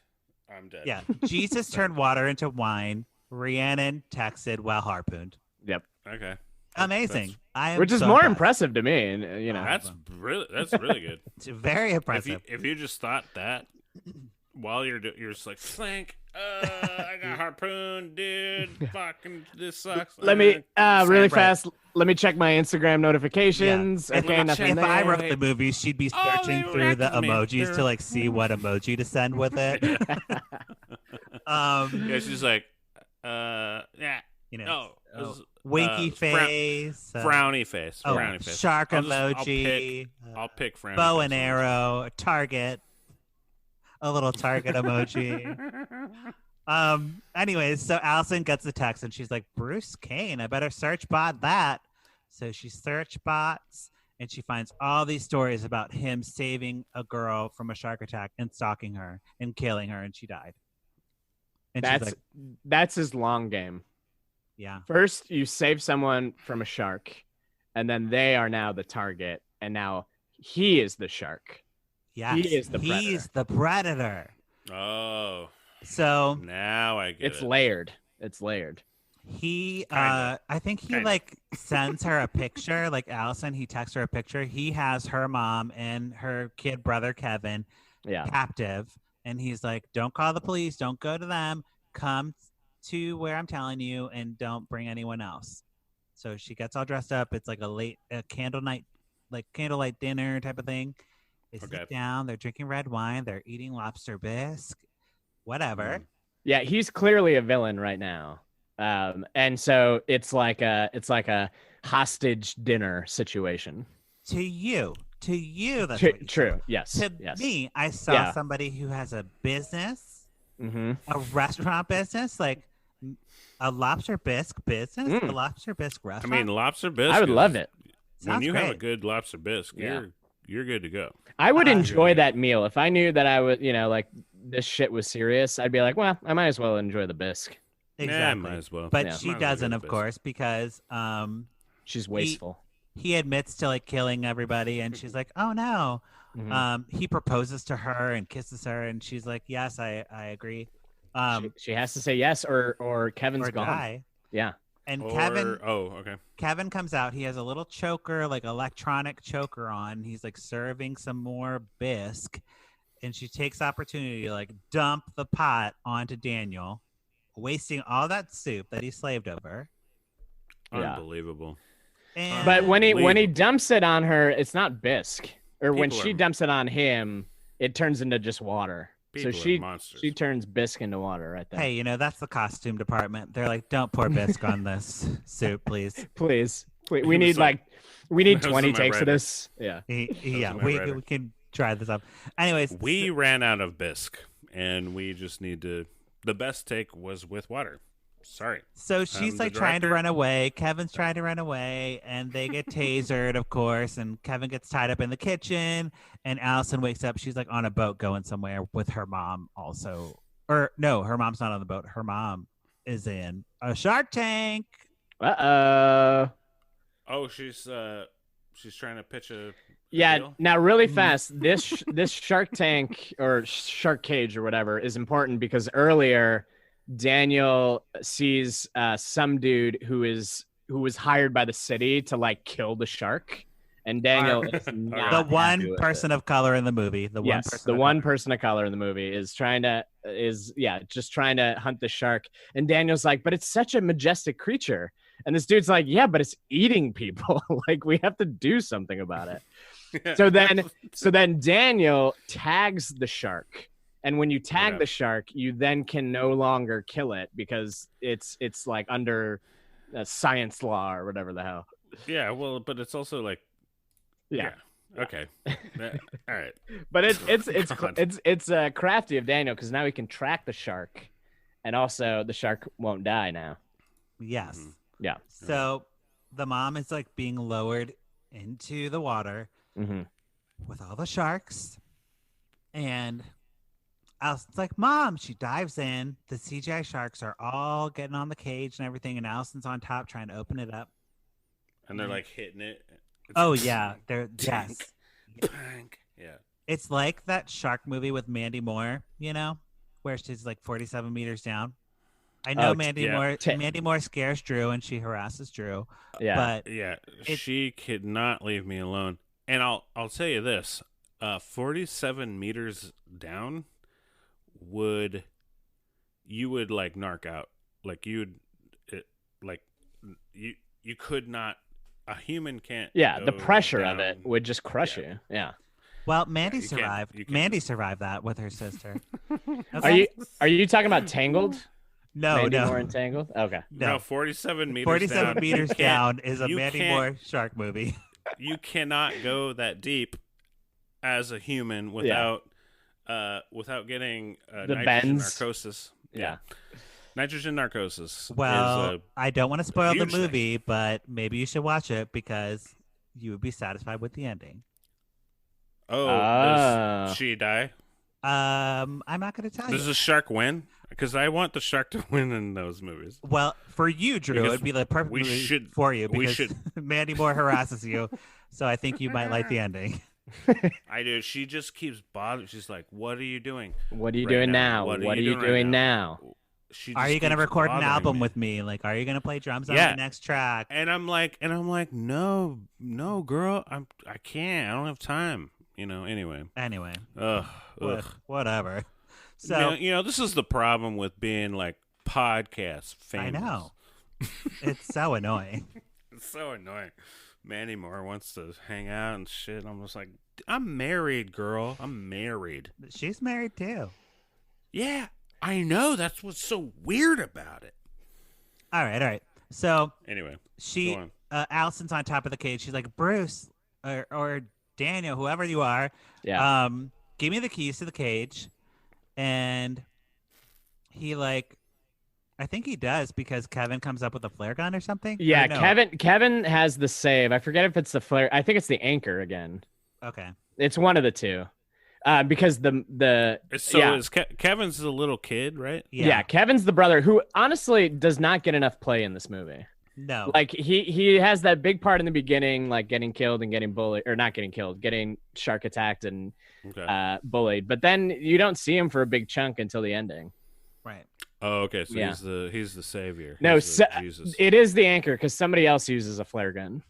I'm dead.
Yeah, Jesus turned water into wine. Rhiannon texted while harpooned.
Yep.
Okay.
Amazing.
Which is more impressive to me, and you know.
That's really good.
It's very impressive.
If you just thought that while you're just like, Flank, I got harpooned, dude. Fucking this sucks.
Let me really fast. Let me check my Instagram notitions.
Yeah.
Okay, nothing.
If I wrote the movie, she'd be searching through the emojis to like see what emoji to send with it.
Yeah, she's like,
you know, winky face,
frowny face, frowny face,
shark emoji.
I'll pick frowny
bow and arrow, a target, a little target emoji. Anyways, so Allison gets the text and she's like, Bruce Kane, I better search bot that. So she search bots and she finds all these stories about him saving a girl from a shark attack and stalking her and killing her, and she died. And
that's his long game.
Yeah.
First, you save someone from a shark, and then they are now the target, and now he is the shark.
Yeah,
he is the predator.
He's the predator.
Oh,
so
now I get
it. It's layered. It's layered.
He, I think he like sends her a picture. Like Allison, he texts her a picture. He has her mom and her kid brother Kevin, captive. And he's like, don't call the police. Don't go to them. Come to where I'm telling you and don't bring anyone else. So she gets all dressed up. It's like a candlelight dinner type of thing. They sit down. They're drinking red wine. They're eating lobster bisque. Whatever.
Yeah, he's clearly a villain right now. And so it's like a hostage dinner situation.
To you, that's
true. Yes.
To me, I saw somebody who has a business, a restaurant business, like a lobster bisque business, a lobster bisque restaurant.
I mean, lobster bisque.
I would love it.
When you have a good lobster bisque, you're good to go.
I would enjoy that meal if I knew that I would, like this shit was serious. I'd be like, well, I might as well enjoy the bisque.
Exactly.
Yeah, might as well.
But she doesn't, of course, because
she's wasteful.
He admits to like killing everybody, and she's like, "Oh no." He proposes to her and kisses her, and she's like, "Yes, I agree."
She has to say yes, or Kevin's gone.
Die.
Yeah.
And
okay.
Kevin comes out. He has a little choker, like electronic choker on. He's like serving some more bisque. And she takes opportunity to like dump the pot onto Daniel, wasting all that soup that he slaved over.
Unbelievable.
And
but when he dumps it on her, it's not bisque. Or when she dumps it on him, it turns into just water. So she turns bisque into water right there.
Hey, that's the costume department. They're like, don't pour bisque on this soup, please.
Please. We need 20 takes of this. Yeah.
We can try this up. Anyways,
we ran out of bisque, and we just need to. The best take was with water. Sorry.
So she's like trying to run away. Kevin's trying to run away, and they get tasered, of course. And Kevin gets tied up in the kitchen, and Allison wakes up. She's like on a boat going somewhere with her mom also. Or no, her mom's not on the boat. Her mom is in a Shark Tank.
Uh-oh.
Oh, she's trying to pitch a
deal? Now really fast, this Shark Tank or Shark Cage or whatever is important because earlier Daniel sees some dude who was hired by the city to like kill the shark, and Daniel is not
the one person of color in the movie. The one person of color in the movie is trying to hunt the shark, and Daniel's like, but it's such a majestic creature, and this dude's like, yeah, but it's eating people. Like we have to do something about it. So then Daniel tags the shark. And when you tag the shark, you then can no longer kill it because it's like under science law or whatever the hell.
Yeah, well, but it's also like, yeah. Okay, all right.
But it's crafty of Daniel because now he can track the shark, and also the shark won't die now.
Yes.
Mm-hmm. Yeah.
So the mom is like being lowered into the water with all the sharks, and Allison's like, Mom, she dives in. The CGI Sharks are all getting on the cage and everything, and Allison's on top trying to open it up.
And they're like hitting it.
They're yes.
Yeah.
It's like that shark movie with Mandy Moore, where she's like 47 meters down. I know Mandy Moore scares Drew and she harasses Drew.
Yeah.
But she could not leave me alone. And I'll tell you this, 47 meters down you would like narc out. Like you could not, a human can't.
Yeah, the pressure of it would just crush you. Yeah.
Well, Mandy survived. Mandy survived that with her sister.
Okay. Are you talking about Tangled?
No,
Mandy Moore and Tangled? Okay.
No, 47 meters
47 meters down is a Mandy Moore shark movie.
You cannot go that deep as a human without getting nitrogen narcosis.
Yeah.
Nitrogen narcosis.
Well, I don't want to spoil the movie, but maybe you should watch it because you would be satisfied with the ending.
Oh, does she die?
I'm not going to tell you.
Does the shark win? Because I want the shark to win in those movies.
Well, for you, Drew, it'd be the perfect movie for you because Mandy Moore harasses you, so I think you might like the ending.
I do. She just keeps bothering. She's like, "What are you doing?
What are you doing now? What are you doing now?
Are you gonna record an album with me? Like, are you gonna play drums on the next track?"
And I'm like, no, girl, I can't. I don't have time. Anyway. Ugh.
Whatever. So
this is the problem with being like podcast famous.
I know. It's so annoying.
It's so annoying. Mandy Moore wants to hang out and shit. I'm just like, I'm married, girl. I'm married.
She's married too.
Yeah, I know. That's what's so weird about it.
All right. So
anyway,
Allison's on top of the cage. She's like, Bruce or Daniel, whoever you are, give me the keys to the cage. And he I think he does because Kevin comes up with a flare gun or something.
Yeah, no? Kevin has the save. I forget if it's the flare. I think it's the anchor again.
Okay.
It's one of the two. Because
Kevin's the little kid, right?
Yeah, Kevin's the brother who honestly does not get enough play in this movie.
No.
Like he has that big part in the beginning, like getting killed and getting bullied, or not getting killed, getting shark attacked and bullied. But then you don't see him for a big chunk until the ending.
Right.
Oh, okay. So he's the savior.
No,
Jesus.
it is the anchor because somebody else uses a flare gun.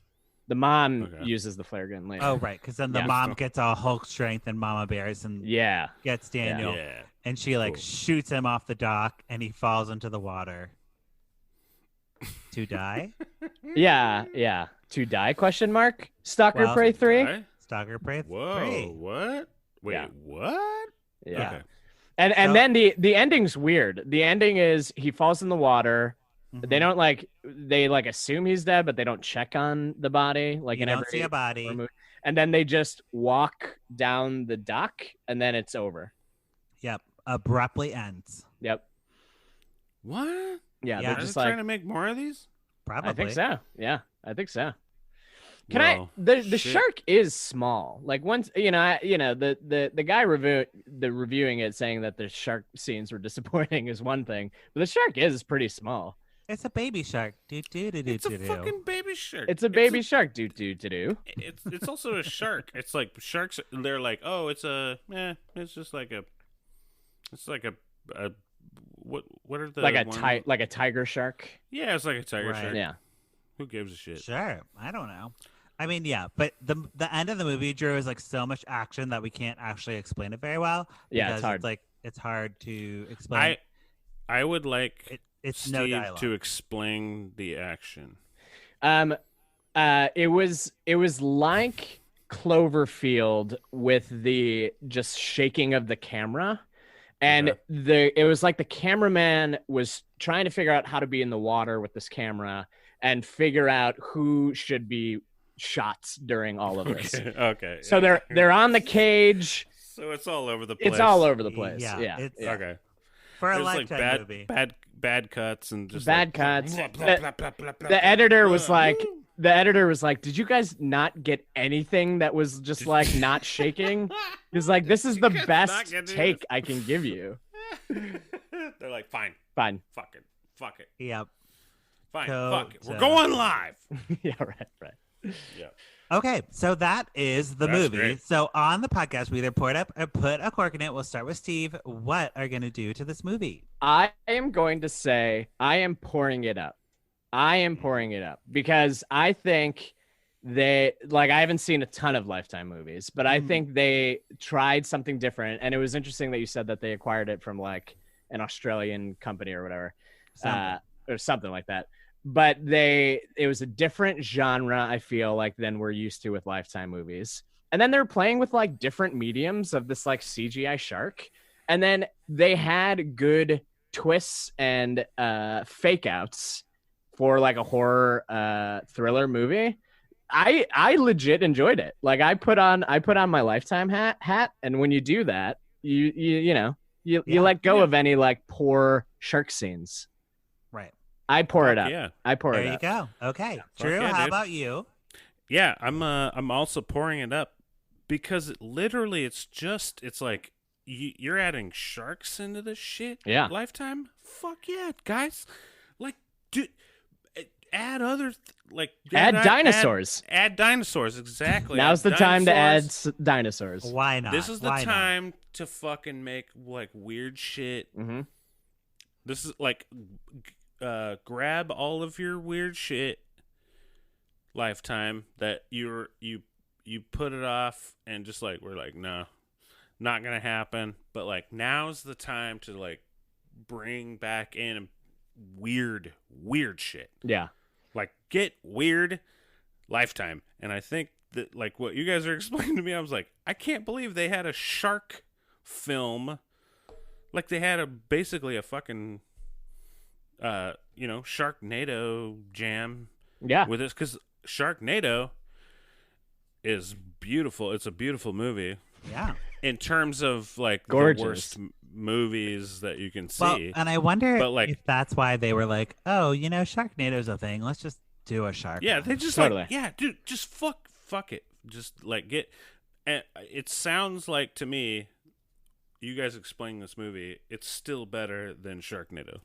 The mom uses the flare gun later.
Oh, right, because then the mom gets all Hulk strength and Mama Bears and gets Daniel, and she shoots him off the dock, and he falls into the water to die.
Yeah. To die? Question mark. Stalker Prey 3.
Stalker Prey 3.
Whoa, what? Wait, what?
Yeah.
Okay.
And then the ending's weird. The ending is he falls in the water. They don't they assume he's dead, but they don't check on the body.
You don't see a body.
And then they just walk down the dock, and then it's over.
Yep. Abruptly ends.
Yep.
What?
Yeah. They're just
trying to make more of these?
Probably.
I think so. Yeah, I think so. The shark is small. Like once the guy reviewing it saying that the shark scenes were disappointing is one thing, but the shark is pretty small.
It's a baby shark.
It's a fucking baby shark.
It's a baby shark.
It's also a shark. It's like sharks. They're like, oh, it's just like a. It's like a what are the
like a tiger shark?
Yeah, it's like a tiger shark.
Yeah.
Who gives a shit?
Sure. I don't know. I mean, yeah, but the end of the movie, Drew, is like so much action that we can't actually explain it very well.
Yeah, it's hard.
It's hard to explain.
I would like
it's
Steve
no dialogue.
to explain the action.
It was like Cloverfield with the just shaking of the camera. And it was like the cameraman was trying to figure out how to be in the water with this camera and figure out who should be shots during all of this.
Okay.
So they're on the cage.
So it's all over the place.
It's all over the place. Yeah.
Okay.
For a
There's
Lifetime movie.
Bad cuts and just
bad cuts. The editor was like, did you guys not get anything that was just like not shaking? He's like, this is the best take I can give you.
They're like, fine. Fuck it.
Yep.
Fine. Fuck it. We're going live.
Yeah, right.
Yeah.
Okay, so that is the movie.
Great.
So on the podcast, we either put a cork in it. We'll start with Steve. What are you going to do to this movie?
I am going to say I am pouring it up. Because I think I haven't seen a ton of Lifetime movies, but I think they tried something different. And it was interesting that you said that they acquired it from like an Australian company or whatever, or something like that. But it was a different genre, I feel like, than we're used to with Lifetime movies. And then they're playing with like different mediums of this like CGI shark. And then they had good twists and fake outs for like a horror thriller movie. I legit enjoyed it. Like I put on my Lifetime hat, and when you do that, you let go of any like poor shark scenes.
Right.
I pour it up.
Yeah.
I pour it
There
up.
you go. Okay. Drew, how about you?
Yeah, I'm also pouring it up because it's like you're adding sharks into this shit.
Yeah.
Lifetime? Fuck yeah, guys. Like, dude, add other
add dinosaurs.
Add dinosaurs, exactly.
Now's the time to add dinosaurs.
Why not?
This is the time to fucking make like weird shit.
Mm-hmm.
This is like grab all of your weird shit, Lifetime, that you put it off and just like we're like, no, not gonna happen. But like now's the time to like bring back in weird shit.
Yeah.
Like get weird, Lifetime. And I think that like what you guys are explaining to me, I was like, I can't believe they had a shark film. Like they had basically a fucking Sharknado jam.
Yeah.
With this, because Sharknado is beautiful. It's a beautiful movie.
Yeah.
In terms of like
gorgeous.
The worst movies that you can see.
Well, and I wonder
if
that's why they were like, oh, Sharknado's a thing. Let's just do a shark.
Yeah, they just
totally.
like, yeah, dude, just fuck it. Just like get. And it sounds like to me, you guys explaining this movie, it's still better than Sharknado.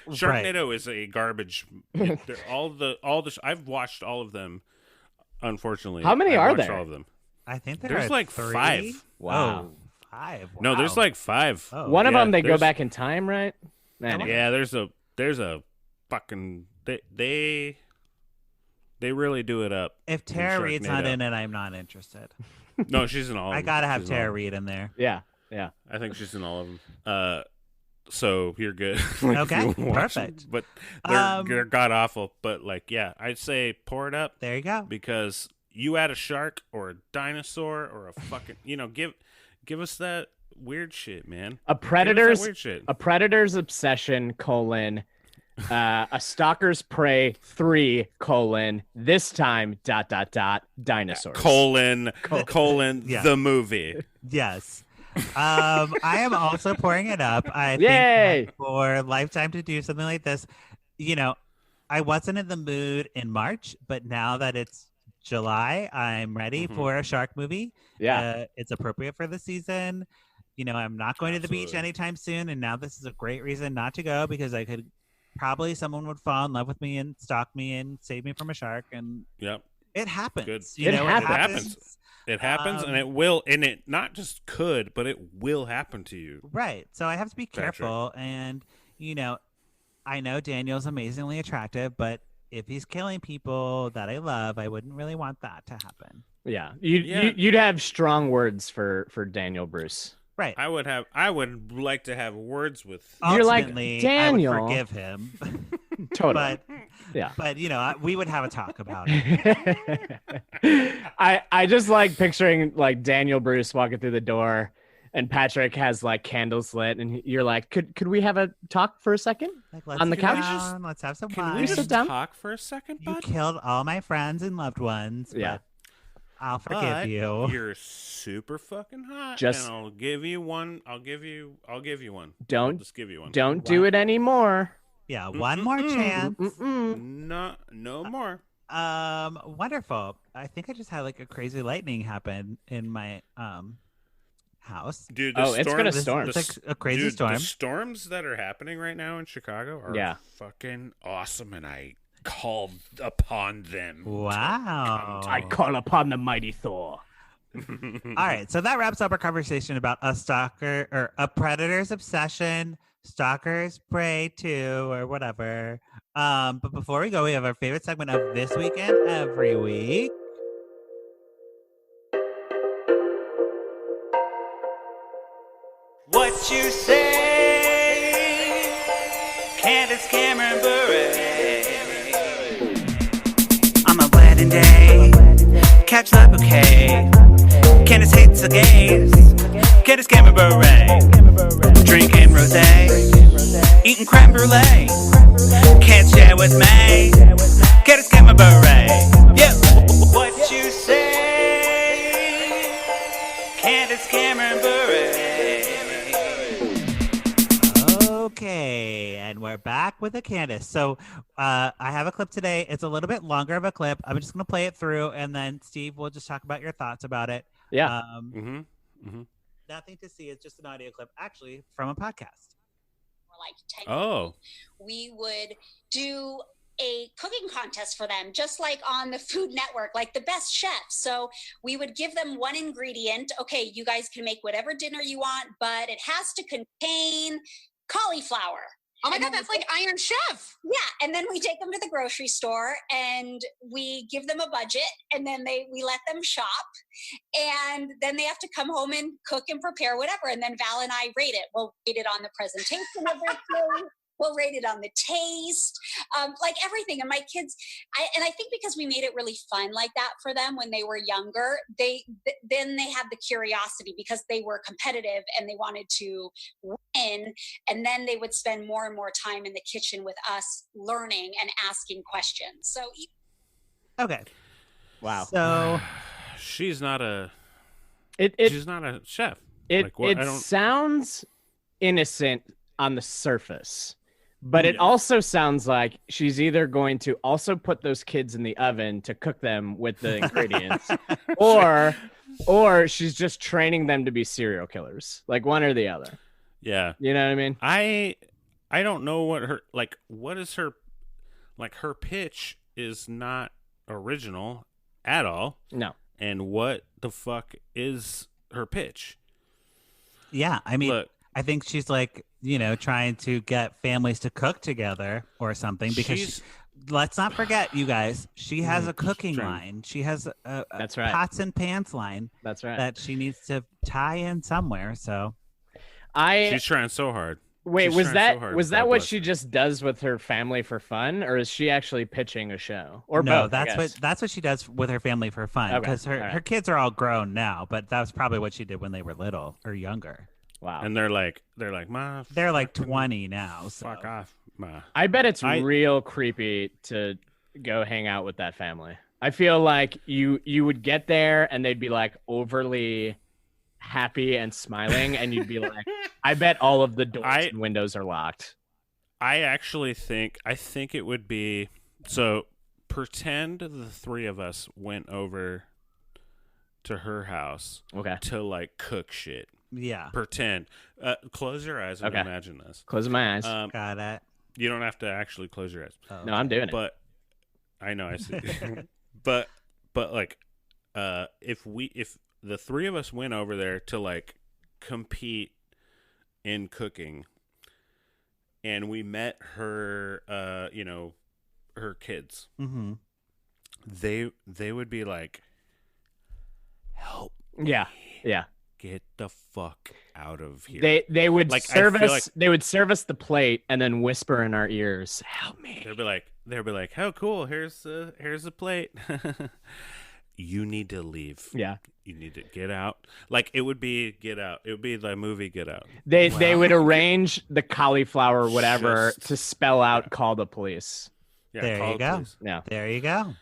Sharknado is a garbage. I've watched all of them. Unfortunately,
how many are there?
All of them.
I think
there's like 5.
Wow. 5. Wow.
No, there's like 5.
Oh,
one of them they go back in time, right? Anyway.
Yeah, there's a fucking they really do it up.
If Tara Reid's not in it, I'm not interested.
No, she's in all of them.
I gotta have Tara Reid in there.
Yeah.
I think she's in all of them. So you're good.
Okay, perfect.
But they're god awful. But like, yeah, I'd say pour it up.
There you go.
Because you add a shark or a dinosaur or a fucking, give us that weird shit, man.
A predator's obsession : a stalker's prey 3 : this time ... dinosaurs
the movie.
Yes. I am also pouring it up. I
Yay!
think for Lifetime to do something like this, I wasn't in the mood in March, but now that it's July, I'm ready for a shark movie.
Yeah.
It's appropriate for the season. I'm not going to the beach anytime soon, and now this is a great reason not to go, because I could probably someone would fall in love with me and stalk me and save me from a shark, and it happens.
Good.
It happens.
It happens, and it will, and it not just could, but it will happen to you.
Right. So I have to be careful, and I know Daniel's amazingly attractive, but if he's killing people that I love, I wouldn't really want that to happen.
Yeah. You'd have strong words for Daniel Bruce.
Right.
I would like to have words with.
You're like,
Ultimately,
Daniel.
I would forgive him.
Totally.
But we would have a talk about it.
I just like picturing like Daniel Bruce walking through the door, and Patrick has like candles lit, and you're like, could we have a talk for a second on the couch?
Let's have some
Can
wine.
we
sit
just
down?
talk for a second,
You
bud?
killed all my friends and loved ones.
Yeah.
But I'll forgive you.
You're super fucking hot.
Just-
and I'll give you one. I'll give you one.
Don't-
I'll just give you one.
Don't do it anymore.
Yeah, one more chance.
No more.
Wonderful. I think I just had like a crazy lightning happen in my house.
Dude,
It's gonna storm.
It's like a crazy storm.
The storms that are happening right now in Chicago are fucking awesome, and I called upon them.
Wow.
I call upon the mighty Thor.
All right, so that wraps up our conversation about a stalker or a predator's obsession, stalker's prey too, or whatever. But before we go, we have our favorite segment of this week and every week. What you say, Candace, Cameron, Bure. On my wedding day, catch the bouquet. Candace hates the gays. Candace, Cameron, Bure. Drinking rosé, eating creme brulee. Can't share with me. Candace, Cameron, Bure. Yeah. What you say, Candace, Cameron, Bure. Okay, and we're back with a Candace. So I have a clip today. It's a little bit longer of a clip. I'm just going to play it through, and then Steve will just talk about your thoughts about it.
Yeah.
Nothing to see. It's just an audio clip, actually, from a podcast.
Like 10
Oh.
we would do a cooking contest for them, just like on the Food Network, like the best chefs. So we would give them one ingredient. Okay, you guys can make whatever dinner you want, but it has to contain cauliflower.
Oh my God, that's like Iron Chef.
Yeah, and then we take them to the grocery store and we give them a budget, and then we let them shop, and then they have to come home and cook and prepare whatever, and then Val and I rate it. We'll rate it on the presentation of their food. We'll rate it on the taste, like everything. And my kids, I think because we made it really fun like that for them when they were younger, then they had the curiosity because they were competitive and they wanted to win. And then they would spend more and more time in the kitchen with us learning and asking questions. So,
Okay.
Wow.
So
She's not a chef.
It sounds innocent on the surface, but it also sounds like she's either going to also put those kids in the oven to cook them with the ingredients, or she's just training them to be serial killers, like one or the other.
Yeah.
You know what I mean?
I don't know what is her pitch is not original at all.
No.
And what the fuck is her pitch?
yeah, I mean,
Look,
I think she's like, trying to get families to cook together or something because let's not forget, you guys, she has a cooking line. She has a
That's right.
pots and pans line.
That's right.
That she needs to tie in somewhere. So
she's trying so hard.
Wait, was that what she just does with her family for fun, or is she actually pitching a show? Or
no,
both,
that's what she does with her family for fun because her kids are all grown now, but that was probably what she did when they were little or younger.
Wow.
And they're like, Ma,
they're like 20 now. So.
Fuck off, Ma.
I bet it's real creepy to go hang out with that family. I feel like you would get there and they'd be like overly happy and smiling, and you'd be like, I bet all of the doors and windows are locked.
I actually think it would be so. Pretend the three of us went over to her house, to like cook shit.
Yeah.
Pretend. Close your eyes and imagine this.
Closing my eyes.
Got it.
You don't have to actually close your eyes.
Oh, no, I'm doing it.
But I know I see. but like, if the three of us went over there to like compete in cooking, and we met her, her kids, they would be like, help.
Yeah.
Get the fuck out of here.
They would like, they would serve us the plate and then whisper in our ears, help me.
They'd be like, how cool, here's the plate. You need to leave.
Yeah.
You need to get out. Like it would be Get Out. It would be the movie Get Out.
They would arrange the cauliflower whatever to spell out call the police.
Yeah,
there you go.
Yeah.
There you go.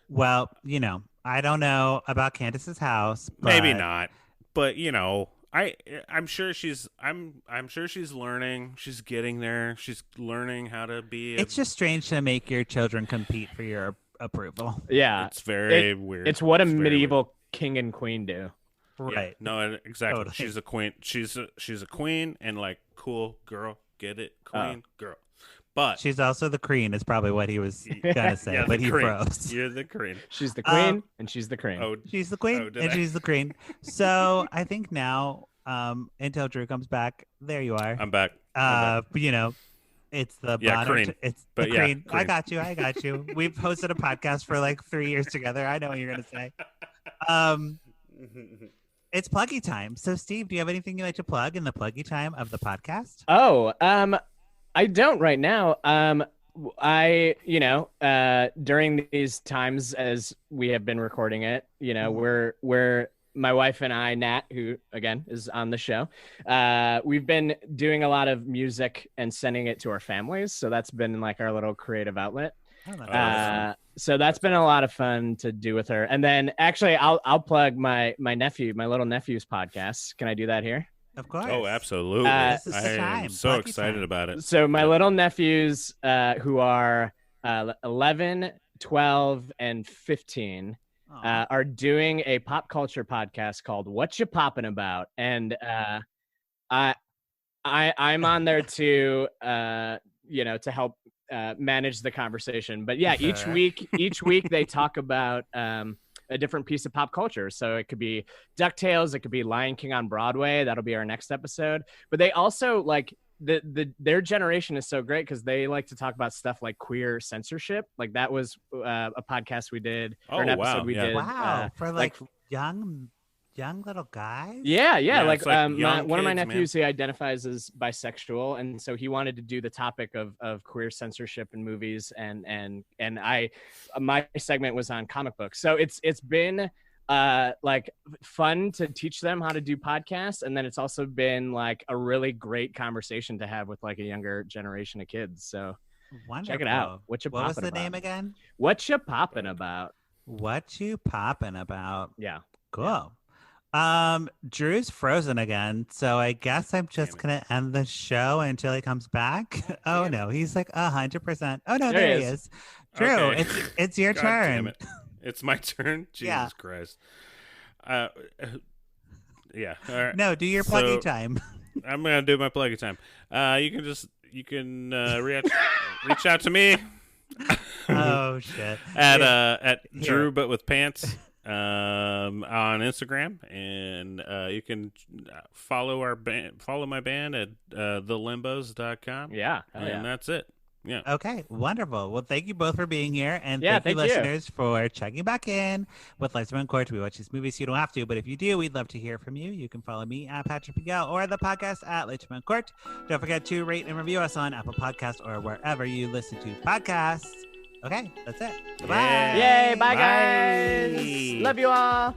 Well, I don't know about Candace's house. But...
Maybe not. But I'm sure she's learning. She's getting there. She's learning how to be.
It's just strange to make your children compete for your approval.
Yeah,
it's very weird.
It's what a medieval king and queen do.
Right.
Yeah, no, exactly.
Totally.
She's a queen. She's a queen and like cool girl. Get it, queen girl. But
she's also the queen is probably what he was gonna say, but he froze.
You're the queen.
She's the queen and she's the cream.
Oh, she's the queen and she's the queen. So I think now, until Drew comes back, there you are.
I'm back.
But it's the
cream.
It's
but
the cream. I got you. We've hosted a podcast for like 3 years together. I know what you're gonna say. It's pluggy time. So Steve, do you have anything you'd like to plug in the pluggy time of the podcast?
Oh, I don't right now. During these times as we have been recording it, we're my wife and I, Nat, who again is on the show, we've been doing a lot of music and sending it to our families. So that's been like our little creative outlet. So that's been a lot of fun to do with her. And then actually I'll plug my little nephew's podcast. Can I do that here?
Of course.
Oh, absolutely.
This is the time.
I'm so excited about it.
So my little nephews, who are 11, 12, and 15, are doing a pop culture podcast called "What You Poppin' About," and I'm on there to help manage the conversation. But yeah, each week they talk about a different piece of pop culture. So it could be DuckTales, it could be Lion King on Broadway. That'll be our next episode. But they also like their generation is so great because they like to talk about stuff like queer censorship. Like that was a podcast we did, or an episode we did.
Wow, for like young little guys.
Yeah. Like,
one
of my nephews, he identifies as bisexual, and so he wanted to do the topic of queer censorship in movies, and my segment was on comic books. So it's been like fun to teach them how to do podcasts, and then it's also been like a really great conversation to have with like a younger generation of kids. So
wonderful.
Check it out. What was
the name again?
What You Poppin' About.
What You Poppin' About.
Yeah.
Cool. Drew's frozen again, so I guess I'm just gonna end the show until he comes back. Oh no, he's like 100%. Oh no, there he is. Drew,
okay.
it's your
God
turn.
Damn it. It's my turn. Jesus Christ. Yeah. All right.
No, do your pluggy time.
I'm gonna do my pluggy time. You can reach out to me.
Oh shit.
at Drew but with pants on Instagram, and you can follow our band, follow my band at thelimbos.com.
Yeah,
and that's it. Yeah.
Okay, wonderful. Well, thank you both for being here, and
Yeah,
thank you,
thank you.
listeners, for checking back in with Lifetime in Court. We watch these movies. You don't have to, but if you do, we'd love to hear from you. You can follow me at Patrick Miguel or the podcast at Lifetime in Court. Don't forget to rate and review us on Apple Podcasts or wherever you listen to podcasts. Okay, that's it. Bye.
Yay! Bye, guys. Love you all.